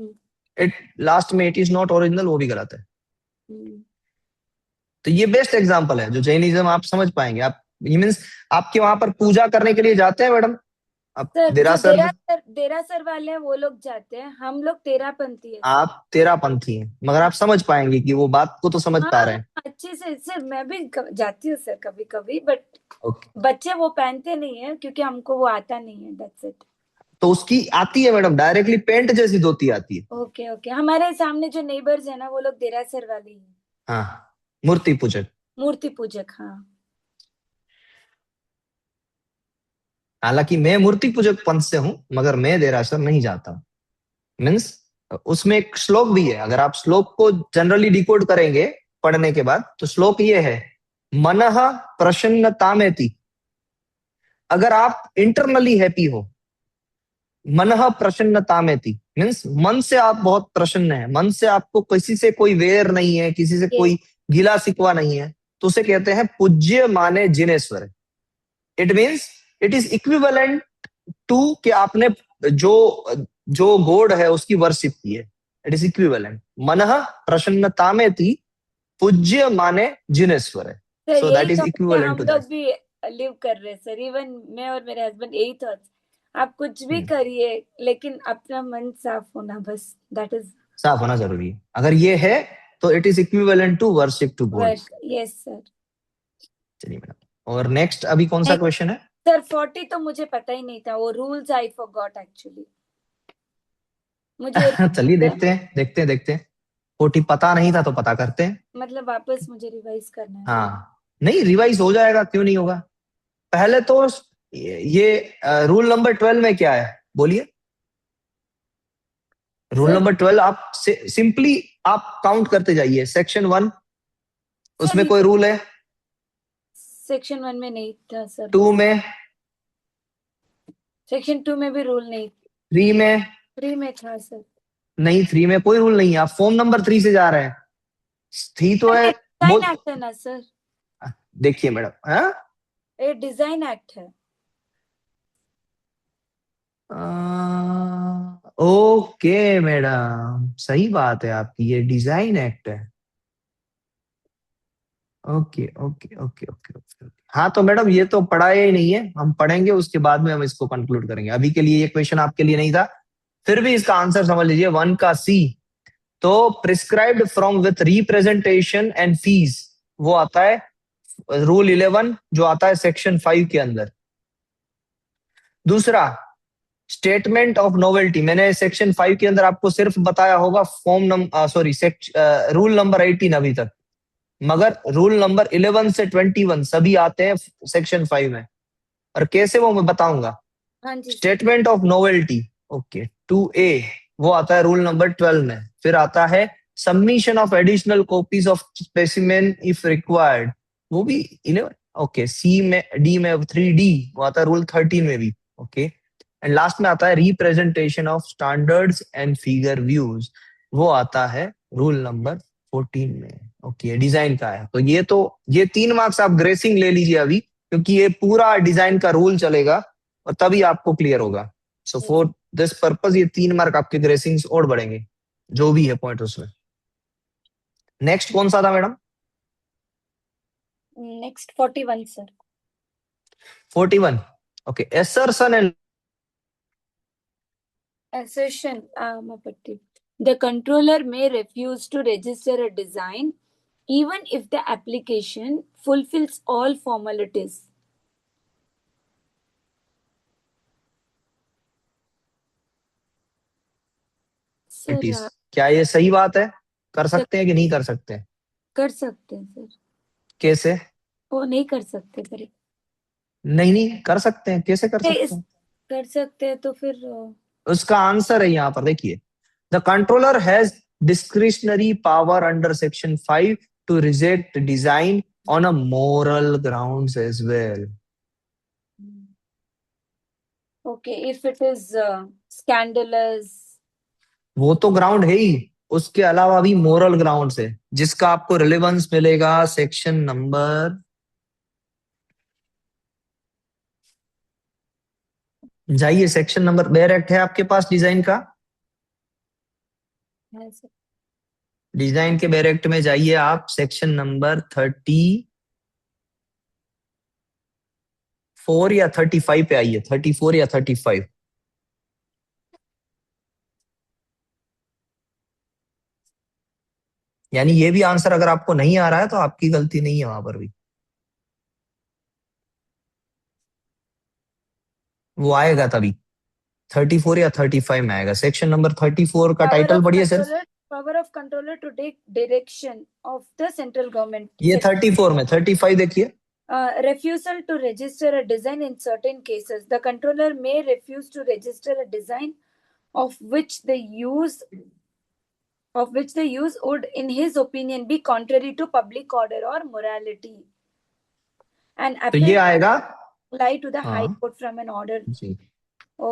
हम्म। इट लास्ट में इट इज नॉट ओरिजिनल, वो भी गलत है। हम्म। तो ये बेस्ट एग्जांपल है जो जैनिज्म आप समझ पाएंगे। आप मीन्स आपके वहां पर पूजा करने के लिए जाते हैं मैडम, आप सर जो देरासर, देरासर वाले हैं वो लोग जाते हैं, हम लोग तेरापंथी है सर। आप तेरापंथी हैं, मगर आप समझ पाएंगे कि वो बात को तो समझ हाँ पा रहे हाँ, हैं। अच्छे से सर, मैं भी जाती हूँ सर कभी कभी, बट ओके, बच्चे वो पहनते नहीं है क्योंकि हमको वो आता नहीं है, दैट्स इट। तो उसकी आती है मैडम, डायरेक्टली पेंट जैसी धोती आती है। ओके ओके, हमारे सामने जो नेबर्स है ना वो लोग देरासर वाले ही हैं। हाँ, मूर्ति पूजक। मूर्ति पूजक, हाँ। हालांकि मैं मूर्ति पूजक पंथ से हूं, मगर मैं देरासर नहीं जाता। मीन्स उसमें एक श्लोक भी है, अगर आप श्लोक को जनरली डिकोड करेंगे पढ़ने के बाद, तो श्लोक ये है, मनः प्रसन्नतामेति। अगर आप इंटरनली हैप्पी हो, मनः प्रसन्नतामेति मीन्स मन से आप बहुत प्रसन्न है, मन से आपको किसी से कोई वेर नहीं है, किसी से यस। कोई गिला सिकवा नहीं है, तो उसे कहते हैं पूज्य माने Jineshwar. It means it is equivalent to कि आपने जो जो गॉड है उसकी वर्शिप की है। इट इज इक्विवेलेंट, मनः प्रसन्नतामेति पूज्य माने जिनेश्वर है। सर सो यही दैट इज थॉट पे इक्विवेलेंट हम टू दैट। लोग भी लिव कर रहे हैं सर, इवन मैं और मेरे हस्बैंड यही थॉट्स। आप कुछ भी करिए लेकिन अपना मन साफ होना, बस दैट इज साफ होना जरूरी है, अगर ये है तो it is equivalent to worship to God. Work. Yes sir. चलिए मैडम, और नेक्स्ट अभी कौन सा क्वेश्चन है? सर 40 तो मुझे पता ही नहीं था, वो रूल्स आई फॉरगॉट एक्चुअली। मुझे चलिए देखते हैं, देखते हैं, देखते हैं। 40 पता नहीं था तो पता करते हैं। मतलब वापस मुझे रिवाइज करना है सर। हाँ, नहीं रिवाइज हो जाएगा, क्यों नहीं होगा। पहले तो ये रूल नंबर 12 में क्या है बोलिए। रूल सर नंबर 12 आप सिंपली आप काउंट करते जाइए। सेक्शन 1 सर उसमें कोई रूल है? सेक्शन 1 में नहीं था सर 2 रूल। में? सेक्शन 2 में भी रूल नहीं। 3 में? 3 में था सर। नहीं, 3 में कोई रूल नहीं है, आप फॉर्म नंबर 3 से जा रहे हैं। 3 तो सर है ये डिजाइन वो। एक्ट है ना सर? देखिए मैडम, हाँ, ये डिजाइन एक्ट है। ओके मैडम, सही बात है आपकी, ये डिजाइन एक्ट है। Okay okay okay okay okay. हाँ तो मैडम ये तो पढ़ाया ही नहीं है, हम पढ़ेंगे उसके बाद में हम इसको कंक्लूड करेंगे। अभी के लिए ये क्वेश्चन आपके लिए नहीं था, फिर भी इसका आंसर समझ लीजिए, 1 का सी। तो prescribed from with representation and fees, वो आता है रूल 11 जो आता है सेक्शन 5 के अंदर। दूसरा, स्टेटमेंट ऑफ नोवेल्टी, मैंने सेक्शन 5 के अंदर आपको सिर्फ बताया होगा form number, sorry rule number 18 अभी तक, मगर रूल नंबर 11 से 21 सभी आते हैं सेक्शन 5 में, और कैसे वो मैं बताऊंगा। हाँ जी sir. Statement of novelty, okay, 2A, वो आता है रूल नंबर 12 में। फिर आता है submission of additional copies of specimen if required, वो भी 11। ओके, सी में, डी में 3D, वो आता है रूल 13 में भी। ओके, एंड लास्ट में आता है representation of standards and figure views, वो आता है रूल नंबर 14 में। ओके, डिजाइन का है, तो ये 3 मार्क्स आप ग्रेसिंग ले लीजिए अभी, क्योंकि ये पूरा डिजाइन का रूल चलेगा और तभी आपको क्लियर होगा। सो फॉर दिस पर्पज ये 3 मार्क आपके ग्रेसिंग और बढ़ेंगे, जो भी है पॉइंट उसमें। नेक्स्ट कौन सा था madam? Next 41 sir. 41। Okay, assertion and assertion, मैं पढ़ती हूँ। The controller may refuse to register a design even if the application fulfills all formalities. Sir क्या ये सही बात है? कर सकते हैं कि नहीं कर सकते हैं? कर सकते हैं सर। कैसे? वो नहीं कर सकते सर। नहीं नहीं, कर सकते हैं, कैसे कर सकते हैं? कर सकते हैं तो फिर उसका आंसर है यहाँ पर देखिए, the controller has discretionary power under section 5 to reject design on a moral grounds as well. Okay, if it is scandalous. वो तो ग्राउंड है ही, उसके अलावा भी मोरल ग्राउंड है जिसका आपको रिलेवेंस मिलेगा सेक्शन नंबर, जाइए सेक्शन नंबर, बेयर एक्ट है आपके पास डिजाइन का, डिजाइन के बेयर एक्ट में जाइए आप, सेक्शन नंबर 34 या 35 पे आइए, 34 या 35। यानी ये भी आंसर अगर आपको नहीं आ रहा है तो आपकी गलती नहीं है वहां पर भी, वो आएगा तभी 34 या 35 में आएगा। सेक्शन नंबर 34 का टाइटल पढ़िए sir. Power of controller to take direction of the central government. ये 34 में, 35 देखिए। Refusal to register a design in certain cases. The controller may refuse to register a design of which the use would, in his opinion, be contrary to public order or morality, and तो ये आएगा apply to the High Court from an order. Ji.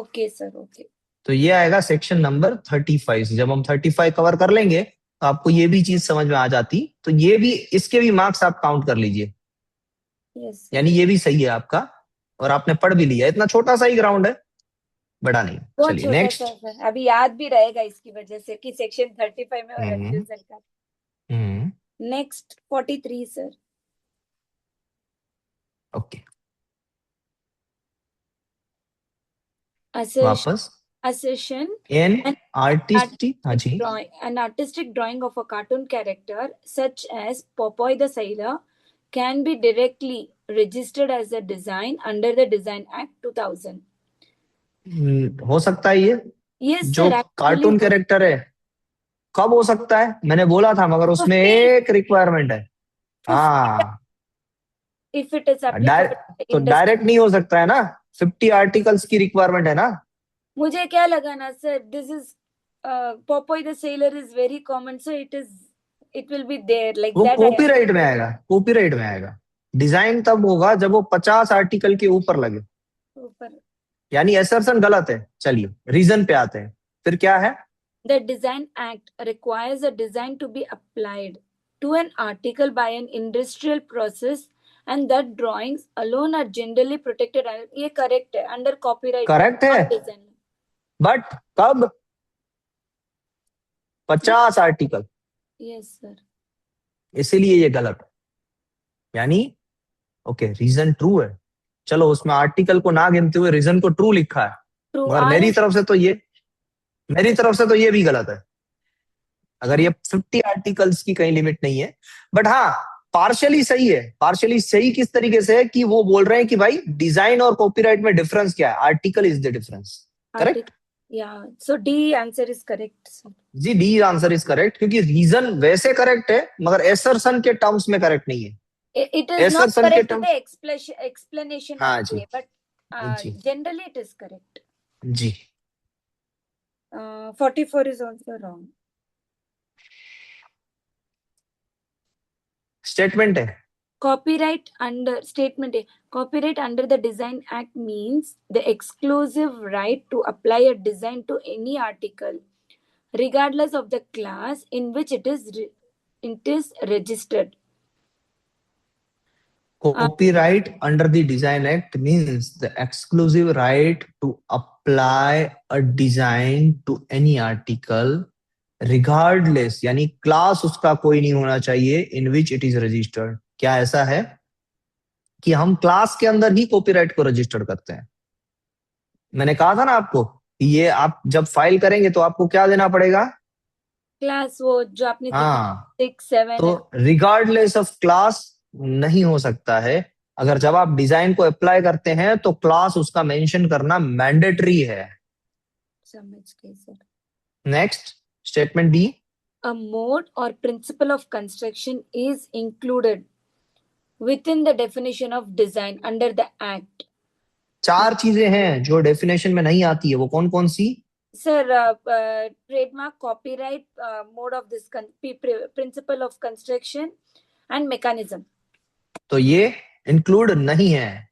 Okay, sir. Okay. तो ये आएगा सेक्शन नंबर 35। जब हम 35 कवर कर लेंगे तो आपको ये भी चीज समझ में आ जाती, तो ये भी, इसके भी मार्क्स आप काउंट कर लीजिए। Yes. यानी ये भी सही है आपका, और आपने पढ़ भी लिया। इतना छोटा सा ही ग्राउंड है, बड़ा नहीं। चलिए नेक्स्ट। अभी याद भी रहेगा इसकी वजह से कि सेक्शन 35 में रेफ्यूजल का। Next 43 sir. ओके, वापस। Assertion an artistic drawing of a cartoon character such as Popeye the Sailor can be directly registered as a design under the Design Act 2000. हो सकता है ये? Yes, जो sir, कार्टून कैरेक्टर है, कब हो सकता है? मैंने बोला था, मगर उसमें एक रिक्वायरमेंट है। हाँ, इफ इट इज तो डायरेक्ट नहीं हो सकता है ना, 50 आर्टिकल्स की रिक्वायरमेंट है ना। मुझे क्या लगा ना sir, this is Popeye the Sailor is very common, so it will be there like वो that. कॉपीराइट में आएगा, कॉपीराइट में आएगा। डिजाइन तब होगा जब वो 50 आर्टिकल के ऊपर लगे, यानी असर्शन गलत है। चलिए रीजन पे आते हैं, फिर क्या है? The Design Act requires a design to be applied to an article by an industrial process and that drawings alone are generally protected. ये करेक्ट है, अंडर कॉपीराइट करेक्ट है, बट कब? 50 आर्टिकल। यस सर, इसीलिए ये गलत है। यानी ओके, रीजन ट्रू है, चलो उसमें आर्टिकल को ना गिनते हुए रीजन को ट्रू लिखा है, मगर मेरी तरफ से तो ये भी गलत है। अगर ये 50 आर्टिकल्स की कहीं लिमिट नहीं है, बट हाँ पार्शियली सही है। पार्शियली सही किस तरीके से है कि वो बोल रहे हैं कि भाई डिजाइन और कॉपीराइट में डिफरेंस क्या है, article is the difference. Correct? या so D answer is correct जी, डी आंसर इज करेक्ट, क्योंकि रीजन वैसे करेक्ट है मगर एसर्शन के टर्म्स में करेक्ट नहीं है। It is not correct in the explanation way, but generally it is correct. जी। 44 is also wrong. स्टेटमेंट है Copyright under the Design Act means the exclusive right to apply a design to any article, regardless of the class in which it is registered. Copyright under the Design Act means the exclusive right to apply a design to any article regardless, यानी क्लास उसका कोई नहीं होना चाहिए, in which it is registered। क्या ऐसा है कि हम क्लास के अंदर ही कॉपीराइट को रजिस्टर करते हैं? मैंने कहा था ना आपको कि ये आप जब फाइल करेंगे तो आपको क्या देना पड़ेगा? क्लास, वो जो आपने 6, 7। तो रिगार्डलेस ऑफ क्लास नहीं हो सकता है। अगर जब आप डिजाइन को अप्लाई करते हैं तो क्लास उसका मेंशन करना मैंडेटरी है। समझ गए sir. Next, statement B. A mode or principle of construction is included within the definition of design under the act. 4 चीजें हैं जो डेफिनेशन में नहीं आती है, वो कौन कौन सी? Sir, trademark, copyright, mode of this principle of construction and mechanism. तो ये इंक्लूड नहीं है,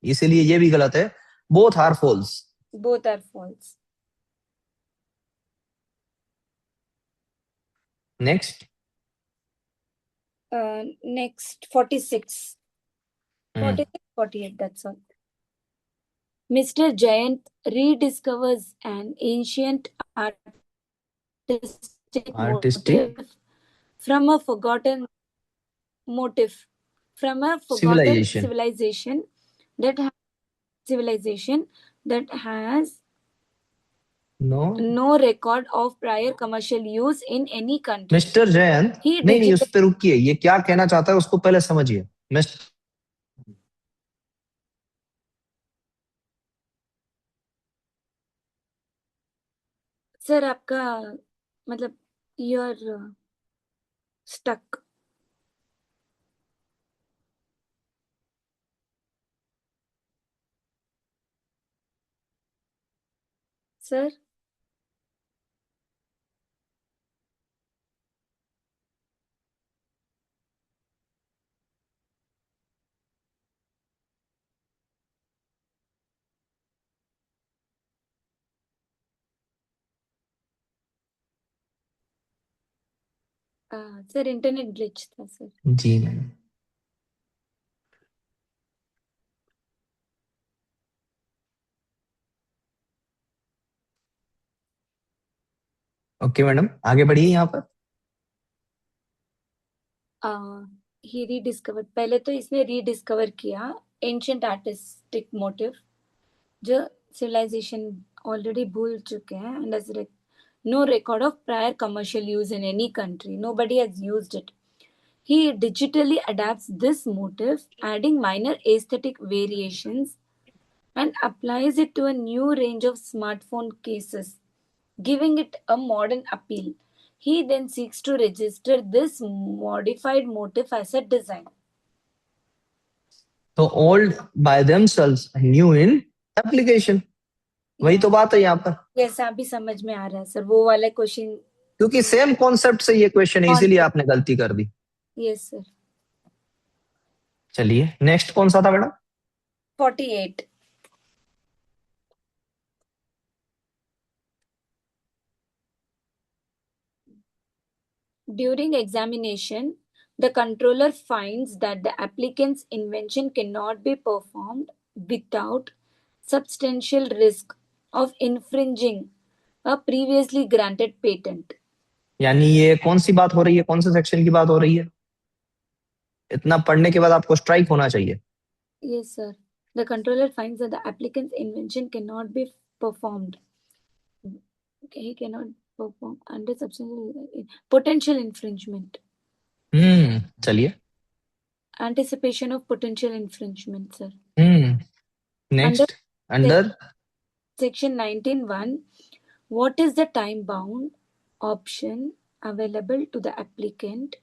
इसीलिए ये भी गलत है. Both are false. Both are false. Next. Next, 46. 46, 48, that's all. Mr. Jayant rediscovers an ancient artistic artistic motif from a forgotten motif from a forgotten civilization. civilization that has no. no record of prior commercial use in any country. Mister Jayant, He नहीं उस पर रुकिए, ये क्या कहना चाहता है उसको पहले समझिए. मिस्टर सर आपका मतलब you are stuck. Sir sir internet glitch था सर. जी मैडम. ओके मैडम, आगे बढ़िए यहाँ पर. ही रीडिस्कवर, पहले तो इसने रीडिस्कवर किया एंशियंट आर्टिस्टिक मोटिव जो सिविलाइजेशन ऑलरेडी भूल चुके हैं. And as no record of prior commercial use in any country. Nobody has used it. He digitally adapts this motif, adding minor aesthetic variations and applies it to a new range of smartphone cases, giving it a modern appeal. He then seeks to register this modified motif as a design. तो old by themselves, new in application. वही तो बात है यहाँ पर. यस, अभी समझ में आ रहा है सर, वो वाला क्वेश्चन. क्योंकि सेम कॉन्सेप्ट से ये क्वेश्चन है, इसीलिए आपने गलती कर दी. Yes sir. चलिए नेक्स्ट कौन सा था madam? 48. During examination, the controller finds that the applicant's invention cannot be performed without substantial risk of infringing a previously granted patent. यानी ये कौन सी बात हो रही है, कौन से सेक्शन की बात हो रही है? इतना पढ़ने के बाद आपको स्ट्राइक होना चाहिए. Yes, sir. The controller finds that the applicant's invention cannot be performed. Okay, he cannot perform under substantial potential infringement. चलिए. Anticipation of potential infringement, sir. Next. Under Section 19(1), what is the time-bound option available to the applicant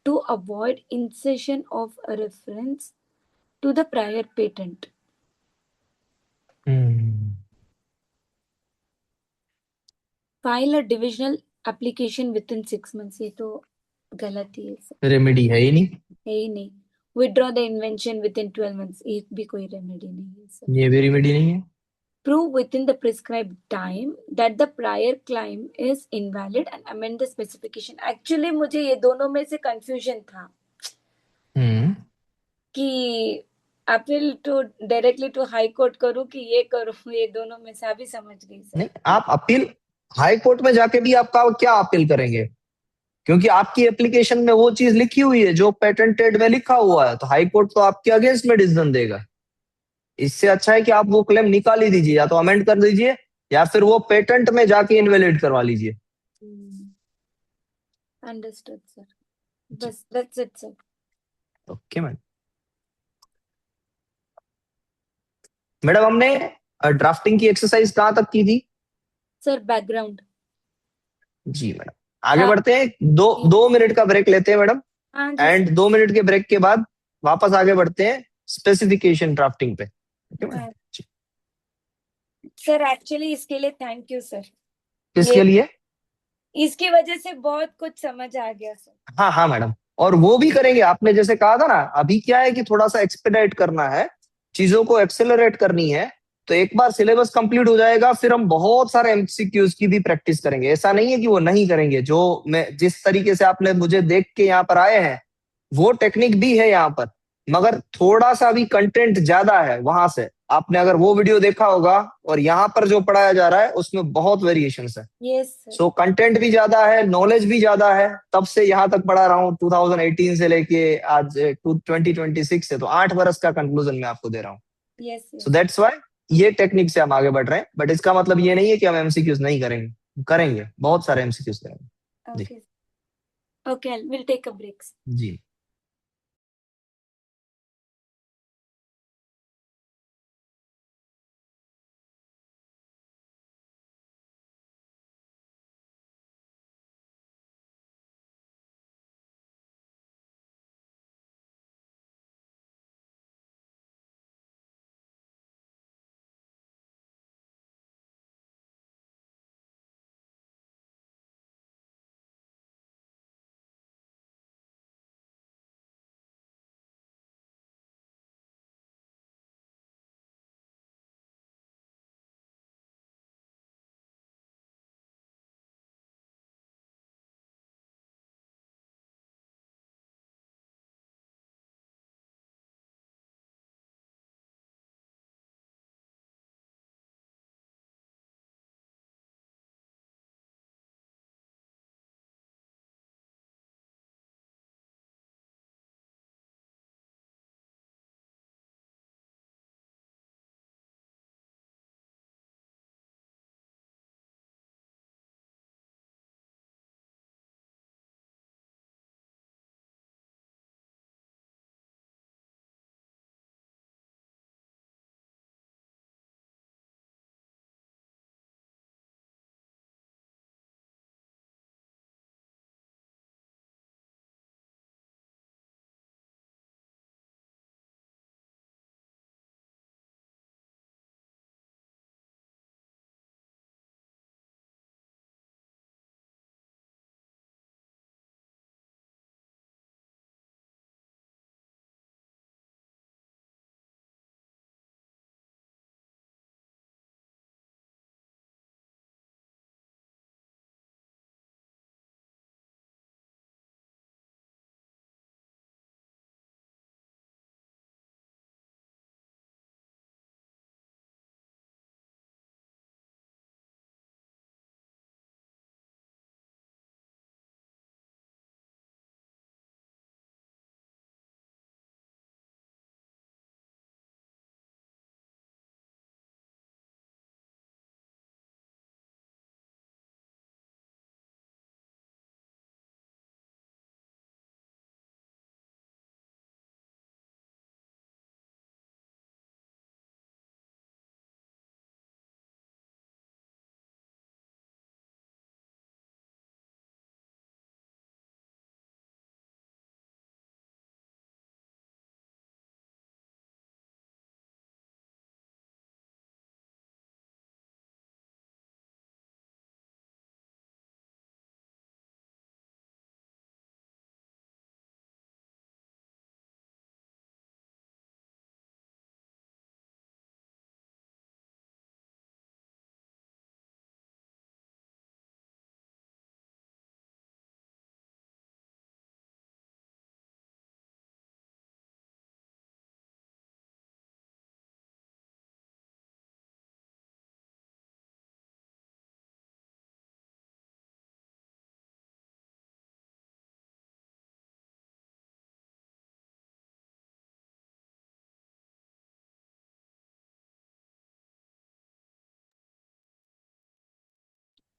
to avoid insertion of a reference to the prior patent? File a divisional application within 6 months. ये तो गलत ही है सर. रेमेडी है ही नहीं. है ही नहीं. Withdraw the invention within 12 months. एक भी कोई रेमेडी नहीं है सर. ये भी रेमेडी नहीं है. Prove within the prescribed time that the prior claim is invalid and amend the specification. Actually मुझे ये दोनों में से confusion था कि appeal to directly to high court करूं कि ये करूं. ये दोनों में से अभी समझ गई सर. नहीं, आप अपील हाई कोर्ट में जाके भी आपका क्या अपील करेंगे, क्योंकि आपकी एप्लीकेशन में वो चीज लिखी हुई है जो पेटेंटेड में लिखा हुआ है, तो हाई कोर्ट तो आपके अगेंस्ट में डिसीजन देगा. इससे अच्छा है कि आप वो क्लेम निकाल ही दीजिए, या तो अमेंड कर दीजिए या फिर वो पेटेंट में जाके इनवैलिड करवा लीजिए. Understood sir. बस that's it sir. Okay madam. Madam हमने ड्राफ्टिंग की एक्सरसाइज कहाँ तक की थी? Sir background. जी मैडम, आगे बढ़ते हैं. 2 मिनट का ब्रेक लेते हैं मैडम. एंड 2 मिनट के ब्रेक के बाद वापस आगे बढ़ते हैं स्पेसिफिकेशन ड्राफ्टिंग पे. सर एक्चुअली इसके लिए थैंक यू सर. ये किसके लिए? इसकी वजह से बहुत कुछ समझ आ गया सर। हाँ हाँ मैडम, और वो भी करेंगे। आपने जैसे कहा था ना, अभी क्या है कि थोड़ा सा एक्सपेडाइट करना है, चीजों को एक्सेलरेट करनी है। तो एक बार सिलेबस कंप्लीट हो जाएगा, फिर हम बहुत सारे एमसीक्यूज की भी प्रैक्टिस करेंगे। ऐसा नहीं है कि वो नहीं करेंगे। जो मैं जिस तरीके से आपने मुझे देख के यहाँ पर आए हैं, वो टेक्निक भी है यहाँ पर, मगर थोड़ा सा भी कंटेंट ज्यादा है वहां से। आपने अगर वो वीडियो देखा होगा और यहाँ पर जो पढ़ाया जा रहा है, उसमें बहुत वेरिएशंस है। Yes sir. सो कंटेंट भी ज्यादा है, नॉलेज भी ज्यादा है। तब से यहाँ तक पढ़ा रहा हूँ, 2018 से लेके आज 2026 से, तो 8 वर्ष का कंक्लूजन मैं आपको दे रहा हूँ। Yes so yes. That's why ये टेक्निक से हम आगे बढ़ रहे हैं। बट इसका मतलब ये नहीं है कि हम एमसीक्यूज नहीं करेंगे, करेंगे, बहुत सारे एमसीक्यूज करेंगे। जी। Okay. Okay, will take a break. जी।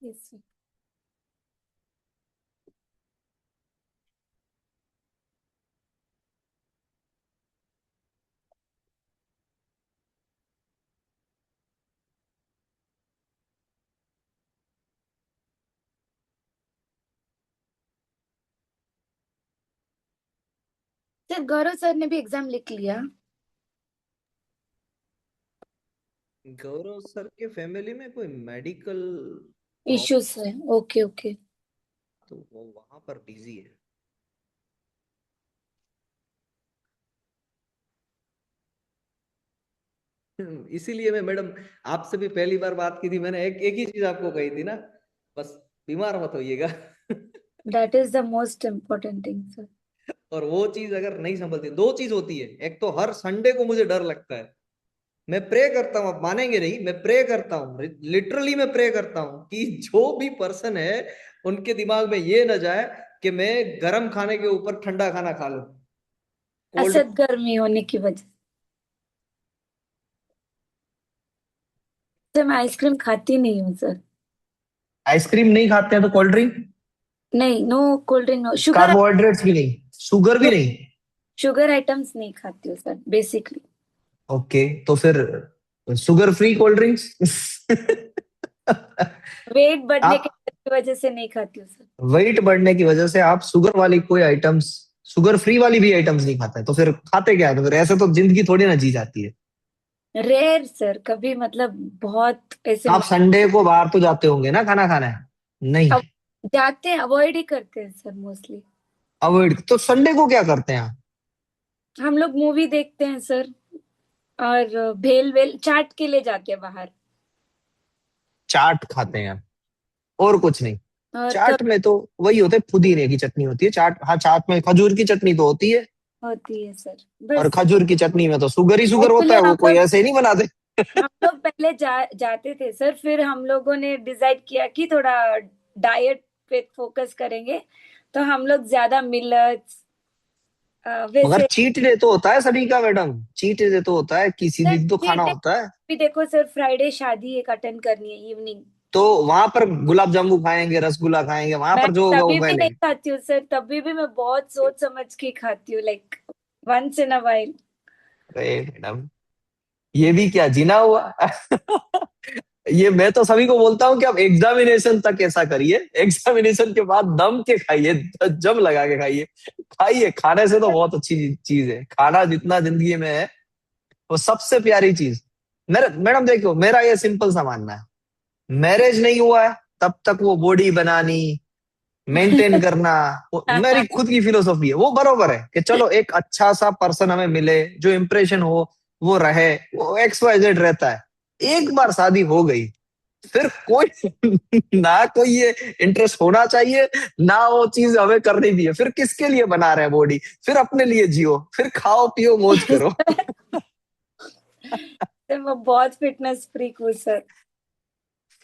Yes sir. Sir Gaurav sir ने भी एग्जाम लिख लिया। गौरव सर के फैमिली में कोई मेडिकल इश्यूज है, ओके ओके। तो वो वहां पर बिजी है। इसीलिए मैं मैडम आपसे भी पहली बार बात की थी, मैंने एक ही चीज आपको कही थी ना, बस बीमार मत होइएगा। That is the most important thing sir. और वो चीज अगर नहीं संभलती, दो चीज होती है, एक तो हर संडे को मुझे डर लगता है, मैं प्रे करता हूं, आप मानेंगे नहीं, मैं प्रे करता हूँ, लिटरली मैं प्रे करता हूँ कि जो भी पर्सन है उनके दिमाग में ये ना जाए कि मैं गर्म खाने के ऊपर ठंडा खाना खा लूं, कोल्ड। असद गर्मी होने की वजह से मैं आइसक्रीम खाती नहीं हूँ सर। आइसक्रीम नहीं खाते हैं तो कोल्ड ड्रिंक, नहीं, no cold drink, no sugar. Carbohydrates भी नहीं, शुगर भी नहीं। शुगर आइटम्स नहीं खाती हूँ सर बेसिकली। ओके, तो फिर sugar free cold drinks. Weight बढ़ने आप की वजह से नहीं खाती हूँ सर। वेट बढ़ने की वजह से आप शुगर वाली कोई आइटम्स, शुगर फ्री वाली भी आइटम्स नहीं खाते, तो फिर खाते क्या है? तो फिर ऐसे तो जिंदगी थोड़ी ना जी जाती है। रेयर सर, कभी मतलब बहुत ऐसे आप संडे को बाहर तो जाते होंगे ना खाना खाने? नहीं, अब जाते हैं, अवॉइड ही करते हैं सर मोस्टली। अवॉइड, तो संडे को क्या करते हैं आप? हम लोग मूवी देखते हैं सर, और भेल वेल चाट के लिए जाते हैं बाहर। चाट खाते हैं, और कुछ नहीं? और कब चाट में तो वही होता है, पुदीने की चटनी होती है चाट, हाँ चाट में खजूर की चटनी तो होती है, होती है सर और बस। खजूर की चटनी में तो शुगर ही शुगर होता एक्चुअली है, वो कोई ऐसे ही नहीं बनाते। हम लोग पहले जाते थे सर, फिर हम लोगों ने डिसाइड किया कि थोड़ा डाइट पे फोकस करेंगे, तो हम लोग ज्यादा मिलेट्स मगर वैसे। चीट डे तो होता है सभी का मैडम, चीट डे तो होता है, किसी सर दिन तो खाना चीट होता है। भी देखो सर, फ्राइडे शादी एक अटेंड करनी है इवनिंग। तो वहां पर गुलाब जामुन खाएंगे, रसगुल्ला खाएंगे, वहां मैं पर जो होगा वो तभी भी नहीं खाएंगे। खाती हूँ सर, तभी भी मैं बहुत सोच समझ के खाती हूँ, like once in a while. अरे मैडम, ये भी क्या जीना हुआ? ये मैं तो सभी को बोलता हूँ कि आप एग्जामिनेशन तक ऐसा करिए, एग्जामिनेशन के बाद दम के खाइए, जम लगा के खाइए। खाइए, खाने से तो बहुत अच्छी चीज है, खाना जितना जिंदगी में है वो सबसे प्यारी चीज। मेरे मैडम देखो, मेरा ये सिंपल सा मानना है, मैरिज नहीं हुआ है तब तक वो बॉडी बनानी, मेंटेन करना, वो मेरी खुद की फिलोसॉफी है, वो बरोबर है कि चलो एक अच्छा सा पर्सन हमें मिले, जो इम्प्रेशन हो वो रहे, वो एक्स वाई जेड रहता है। एक बार शादी हो गई, फिर कोई ना कोई ये इंटरेस्ट होना चाहिए, ना वो चीज हमें करनी भी है, फिर किसके लिए बना रहे हैं बॉडी? फिर अपने लिए जियो, फिर खाओ पियो मौज करो। सर मैं बहुत फिटनेस फ्रीक हूँ सर।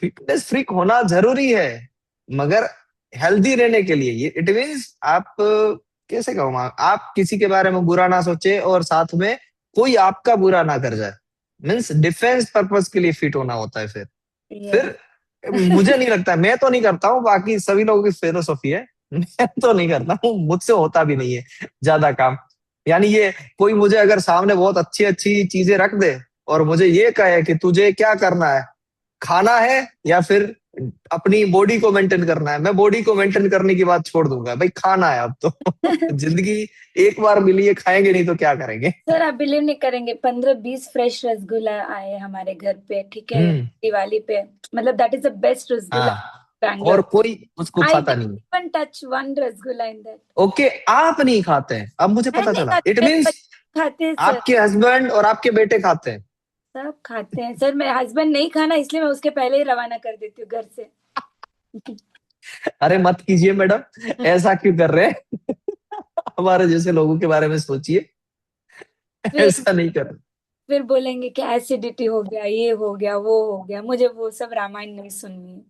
फिटनेस फ्रीक होना जरूरी है, मगर हेल्दी रहने के लिए, ये इट मीन्स आप कैसे कहूँ, आप किसी के बारे में बुरा ना सोचे और साथ में कोई आपका बुरा ना कर जाए, मीन्स डिफेंस पर्पस के लिए फिट होना होता है। यस। फिर मुझे नहीं लगता, मैं तो नहीं करता हूँ, बाकी सभी लोगों की फिलोसॉफी है। मैं तो नहीं करता हूँ, मुझसे होता भी नहीं है ज्यादा काम। यानी ये कोई मुझे अगर सामने बहुत अच्छी अच्छी चीजें रख दे और मुझे ये कहे कि तुझे क्या करना है, खाना है या फिर अपनी बॉडी को मेंटेन करना है, मैं बॉडी को मेंटेन करने की बात छोड़ दूंगा, भाई खाना है अब तो। जिंदगी एक बार मिली है, खाएंगे नहीं तो क्या करेंगे? सर आप बिलीव नहीं करेंगे, 15-20 फ्रेश रसगुल्ला आए हमारे घर पे, ठीक है, हम्म। दिवाली पे। मतलब that is the best rasgulla हाँ, और बैंगलोर। कोई उसको आई खाता डिडंट नहीं। Even touch one rasgulla in that. Okay, आप नहीं खाते हैं, अब मुझे मैं पता नहीं चला, खाती, इट मेरे मीन्स बच्चे खाते हैं सर। आपके हस्बैंड और आपके बेटे खाते हैं। सब खाते हैं सर, मेरे हस्बैंड नहीं खाना, इसलिए मैं उसके पहले ही रवाना कर देती हूँ घर से। अरे मत कीजिए मैडम, ऐसा क्यों कर रहे हैं? हमारे जैसे लोगों के बारे में सोचिए, फिर ऐसा नहीं कर रहे। फिर बोलेंगे कि एसिडिटी हो गया, ये हो गया, वो हो गया, मुझे वो सब रामायण नहीं सुननी है।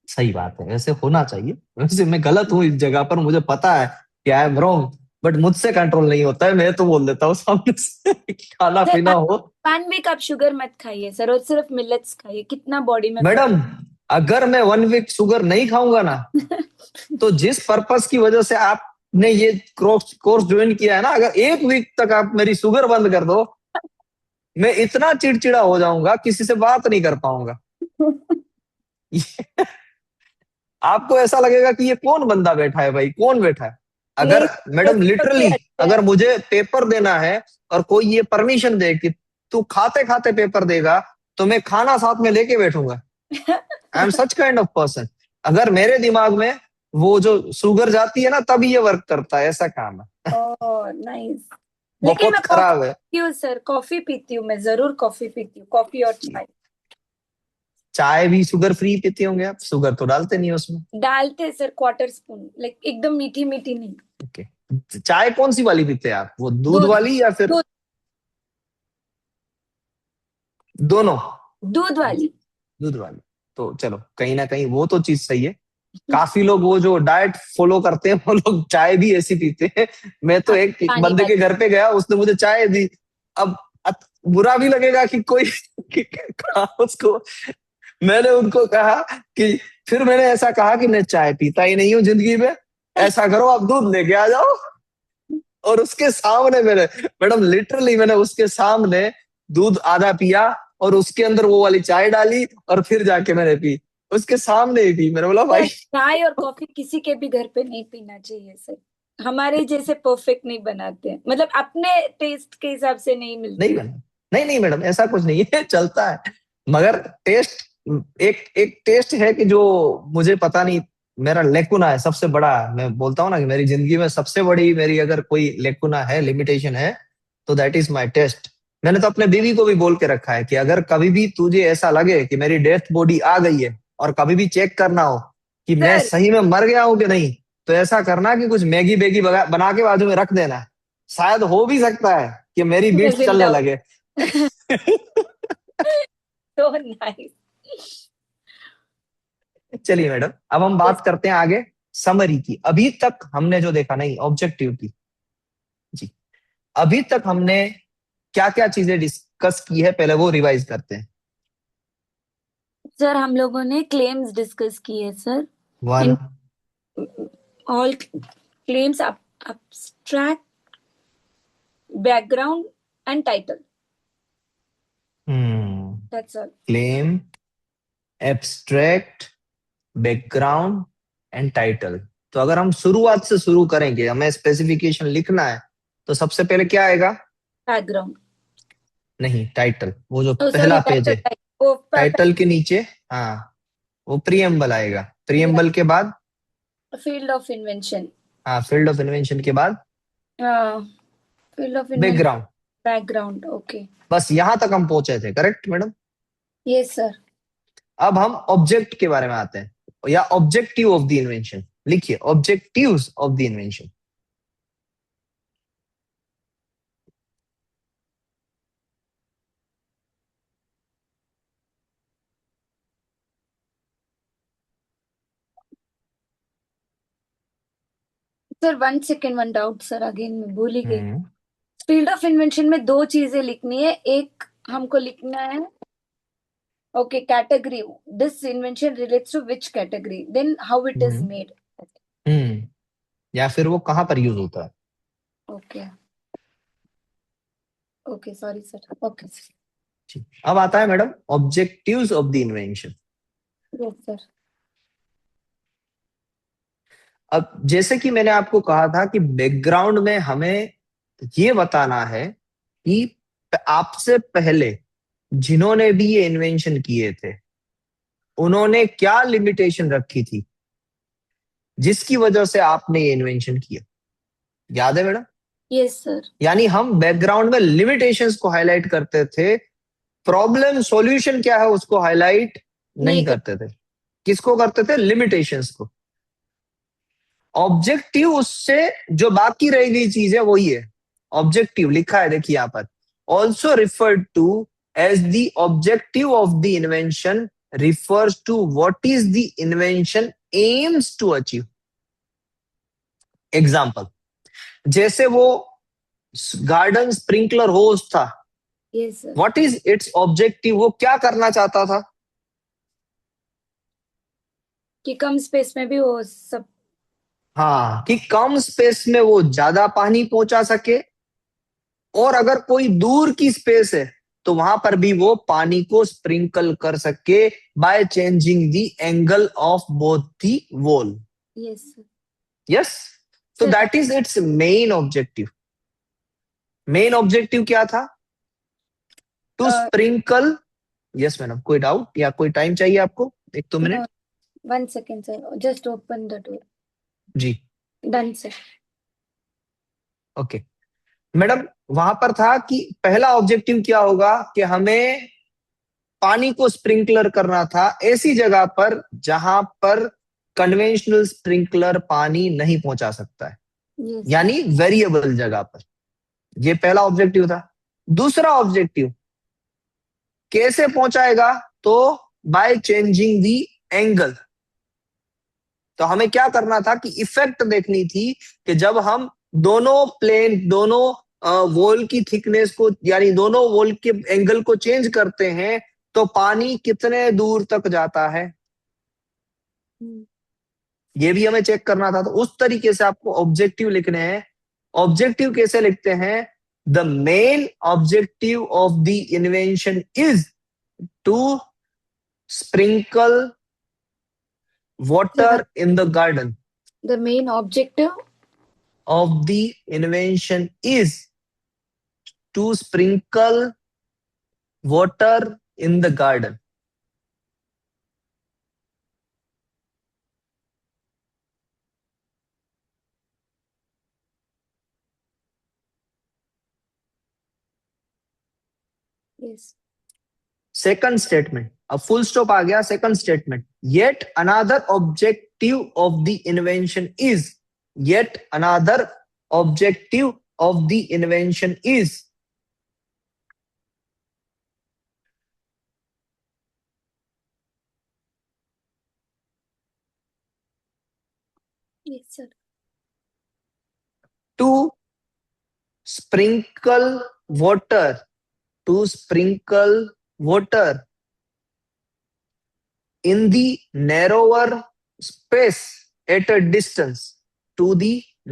सही बात है, ऐसे होना चाहिए। वैसे मैं गलत हूँ इस जगह पर, मुझे पता है कि आई एम रॉन्ग, बट मुझसे कंट्रोल नहीं होता है, मैं तो बोल देता हूँ सामने से कि खाना सर पीना आप हो। पान भी कप शुगर मत खाइए सर, और सिर्फ मिलेट्स खाइए, कितना बॉडी में फर्क। मैडम, अगर मैं 1 वीक शुगर नहीं खाऊंगा ना, तो जिस पर्पस की वजह से आपने ये कोर्स कोर्स ज्वाइन किया है ना, अगर 1 वीक तक आप मेरी शुगर बंद कर दो, मैं इतना चिड़चिड़ा हो जाऊंगा, किसी से बात नहीं कर पाऊंगा। आपको ऐसा लगेगा कि ये कौन बंदा बैठा है, भाई कौन बैठा है? अगर यही मैडम सबसे लिटरली, अच्छा अगर है। मुझे पेपर देना है और कोई ये परमिशन दे कि तू खाते खाते पेपर देगा, तो मैं खाना साथ में लेके बैठूंगा। I am such kind of person. अगर मेरे दिमाग में वो जो शुगर जाती है ना, तभी ये वर्क करता है, ऐसा काम है। Oh nice. लेकिन बहुत मैं कॉफी खराब है। पीती हूँ सर, कॉफी पीती हूँ, मैं जरूर कॉफी पीती हूँ, कॉफी और चाय। चाय भी शुगर फ्री पीते होंगे आप, शुगर तो डालते नहीं उसमें। डालते सर क्वार्टर स्पून, लाइक एकदम मीठी मीठी नहीं। ओके। चाय कौन सी वाली पीते हैं आप, वो दूध दूध। वाली या फिर दूध। दोनों? दूध वाली। दूध वाली। तो चलो, कहीं ना कहीं वो तो चीज सही है। काफी लोग वो जो डाइट फॉलो करते हैं, वो लोग चाय भी ऐसी पीते हैं। मैं तो हाँ, एक पानी बंदे के वाली। घर पे गया, उसने मुझे चाय दी। अब बुरा भी लगेगा कि कोई कहा उसको। मैंने उनको कहा कि, फिर मैंने ऐसा कहा कि मैं चाय पीता ही नहीं हूँ जिंदगी में, ऐसा करो आप दूध लेके आ जाओ। और उसके सामने मैंने, मैडम लिटरली मैंने उसके सामने दूध आधा पिया, और उसके अंदर वो वाली चाय डाली, और फिर जाके मैंने पी। उसके सामने ही पी। मैंने बोला सर भाई। चाय और कॉफी किसी के भी घर पे नहीं पीना चाहिए सर। हमारे जैसे परफेक्ट नहीं बनाते हैं, मतलब अपने टेस्ट के हिसाब से नहीं नहीं मिलती है। बना। नहीं नहीं मैडम, ऐसा कुछ नहीं है, चलता है। मगर टेस्ट, एक एक टेस्ट है कि जो मुझे पता नहीं, मेरा लेकुना है सबसे बड़ा। मैं बोलता हूँ ना कि मेरी जिंदगी में सबसे बड़ी मेरी अगर कोई लेकुना है, लिमिटेशन है, तो दैट इज माई टेस्ट। मैंने तो अपने बीवी को भी बोल के रखा है कि अगर कभी भी तुझे ऐसा लगे कि मेरी डेथ बॉडी आ गई है, और कभी भी चेक करना हो कि मैं सर सही में मर गया हूं कि नहीं, तो ऐसा करना कि कुछ मैगी बेगी बना के बाजू में रख देना। शायद हो भी सकता है कि मेरी मैं बीट्स जिंदा चलने हूँ। लगे। तो नाइस। चलिए मैडम, अब हम बात करते हैं आगे समरी की। अभी तक हमने जो देखा, नहीं ऑब्जेक्टिव की। जी। अभी तक हमने क्या क्या चीजें डिस्कस की है, पहले वो रिवाइज करते हैं। सर हम लोगों ने क्लेम्स डिस्कस किए sir. One. In all claims, abstract, background and title. That's all. Claim, abstract, background and title. तो अगर हम शुरुआत से शुरू करेंगे, हमें स्पेसिफिकेशन लिखना है, तो सबसे पहले क्या आएगा? बैकग्राउंड। नहीं, टाइटल, वो जो ओ सॉरी, पहला पेज टाइटल। है। टाइटल के नीचे, हाँ, वो प्रीएम्बल आएगा। प्रीएम्बल के बाद, फील्ड ऑफ इन्वेंशन। हाँ, फील्ड ऑफ इन्वेंशन के बाद field of invention. Background. Background, okay. बस यहां तक हम पहुंचे थे, करेक्ट मैडम? Yes sir. अब हम ऑब्जेक्ट के बारे में आते हैं, या ऑब्जेक्टिव ऑफ द इन्वेंशन। लिखिए, objectives of the invention. Sir one second, one doubt sir, again मैं भूल ही गई। हम्म। फील्ड ऑफ इन्वेंशन में दो चीजें लिखनी है, एक हमको लिखना है, okay, category, this invention relates to which category, then how it is hmm. Made. Hmm. या फिर वो कहाँ पर यूज होता है। Okay. Okay sorry sir, okay. ठीक। अब आता है madam objectives of the invention. Yes sir. अब जैसे कि मैंने आपको कहा था कि बैकग्राउंड में हमें ये बताना है कि आपसे पहले जिन्होंने भी ये इन्वेंशन किए थे, उन्होंने क्या लिमिटेशन रखी थी, जिसकी वजह से आपने ये इन्वेंशन किया। याद है मैडम? Yes sir. यानी हम बैकग्राउंड में लिमिटेशंस को हाईलाइट करते थे, प्रॉब्लम सॉल्यूशन क्या है उसको हाईलाइट नहीं नहीं कर। करते थे। किसको करते थे? लिमिटेशंस को। ऑब्जेक्टिव उससे जो बाकी रह गई चीज है वही है ऑब्जेक्टिव। लिखा है देखिए यहां पर, also referred to as the objective of the invention refers to what is the invention aims to achieve. Example, जैसे वो गार्डन स्प्रिंकलर होज था, yes sir. What is its objective, वो क्या करना चाहता था? कि कम स्पेस में भी वो सब। हाँ, कि कम स्पेस में वो ज्यादा पानी पहुंचा सके, और अगर कोई दूर की स्पेस है तो वहां पर भी वो पानी को स्प्रिंकल कर सके, by changing the angle of both the wall. Yes sir. Yes. तो sir that is it's main objective. Main objective क्या था? To sprinkle. यस मैडम, कोई डाउट या कोई टाइम चाहिए आपको? एक दो minute. 1 second, sir. Just open the door. जी Done, sir. ओके मैडम, वहां पर था कि पहला ऑब्जेक्टिव क्या होगा कि हमें पानी को स्प्रिंकलर करना था ऐसी जगह पर जहां पर कन्वेंशनल स्प्रिंकलर पानी नहीं पहुंचा सकता है, Yes, sir. यानी वेरिएबल जगह पर। ये पहला ऑब्जेक्टिव था। दूसरा ऑब्जेक्टिव कैसे पहुंचाएगा, तो बाय चेंजिंग दी एंगल। तो हमें क्या करना था कि इफेक्ट देखनी थी कि जब हम दोनों प्लेन, दोनों वॉल की थिकनेस को, यानी दोनों वॉल के एंगल को चेंज करते हैं तो पानी कितने दूर तक जाता है, Hmm. ये भी हमें चेक करना था। तो उस तरीके से आपको ऑब्जेक्टिव लिखने हैं। ऑब्जेक्टिव कैसे लिखते हैं? The main objective of the invention is to sprinkle Sir, water in the garden the main objective. of the invention is to sprinkle water in the garden. Yes. Second statement, अब फुल स्टॉप आ गया। Second statement, yet another objective of the invention is, yet another objective of the invention is. Yes, sir. To sprinkle water, to sprinkle water in the narrower space at a distance, to the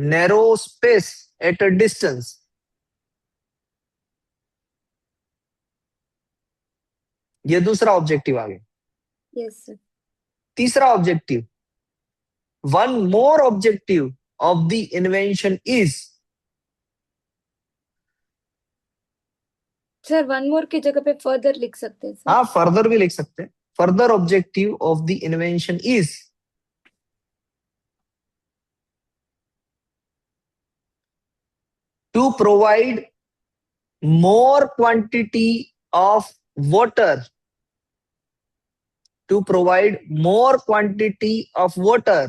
narrow space at a distance. ये दूसरा ऑब्जेक्टिव आ गया। Yes, sir. तीसरा objective, one more objective of the invention is. Sir, one more की जगह पे फर्दर लिख सकते हैं सर। हाँ, फर्दर भी लिख सकते हैं। Further objective of the invention is to provide more quantity of water, to provide more quantity of water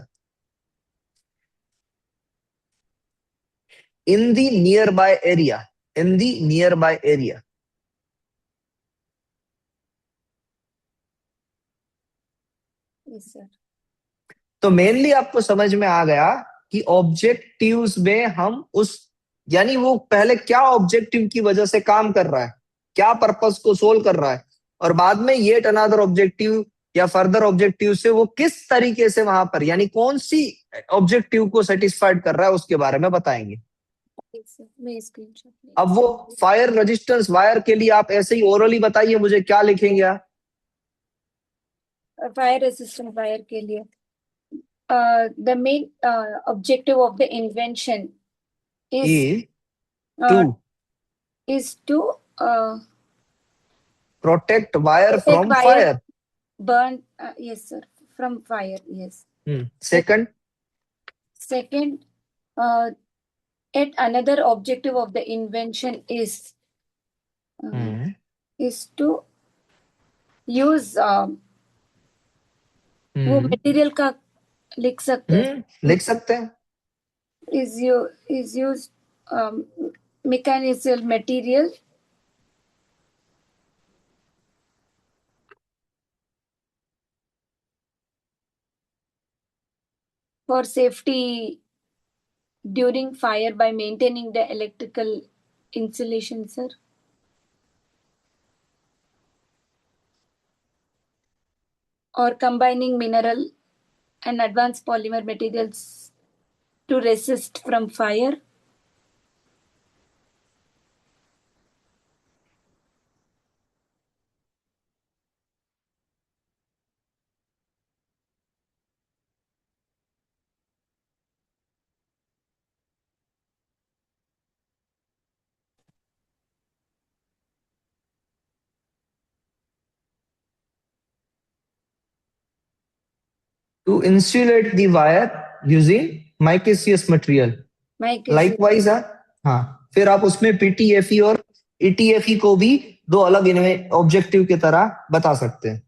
in the nearby area, in the nearby area. Yes sir. तो मेनली आपको समझ में आ गया कि ऑब्जेक्टिव्स में हम उस, यानी वो पहले क्या ऑब्जेक्टिव की वजह से काम कर रहा है, क्या पर्पस को सोल्व कर रहा है, और बाद में येट अनदर ऑब्जेक्टिव या फर्दर ऑब्जेक्टिव से वो किस तरीके से वहां पर, यानी कौन सी ऑब्जेक्टिव को सेटिस्फाइड कर रहा है उसके बारे में बताएंगे। यस सर, मैं स्क्रीनशॉट ले अब वो फायर रेजिस्टेंस वायर के लिए आप ऐसे ही ओरली बताइए मुझे, क्या लिखेंगे आप? फायर रेजिस्टेंट वायर के लिए the main objective of the invention is is to is to protect wire protect from wire fire. burn, yes sir, from fire. Yes. Second, Second, uh, yet another objective of the invention uh, is to use वो मटेरियल का लिख सकते हैं। लिख सकते हैं। is used mechanical material for safety during fire by maintaining the electrical insulation, sir. Or combining mineral and advanced polymer materials to resist from fire. To insulate the wire using micaceous material. Micaceous. Likewise हाँ, फिर आप उसमें पीटीएफई और ईटीएफई को भी दो अलग ऑब्जेक्टिव की तरह बता सकते हैं।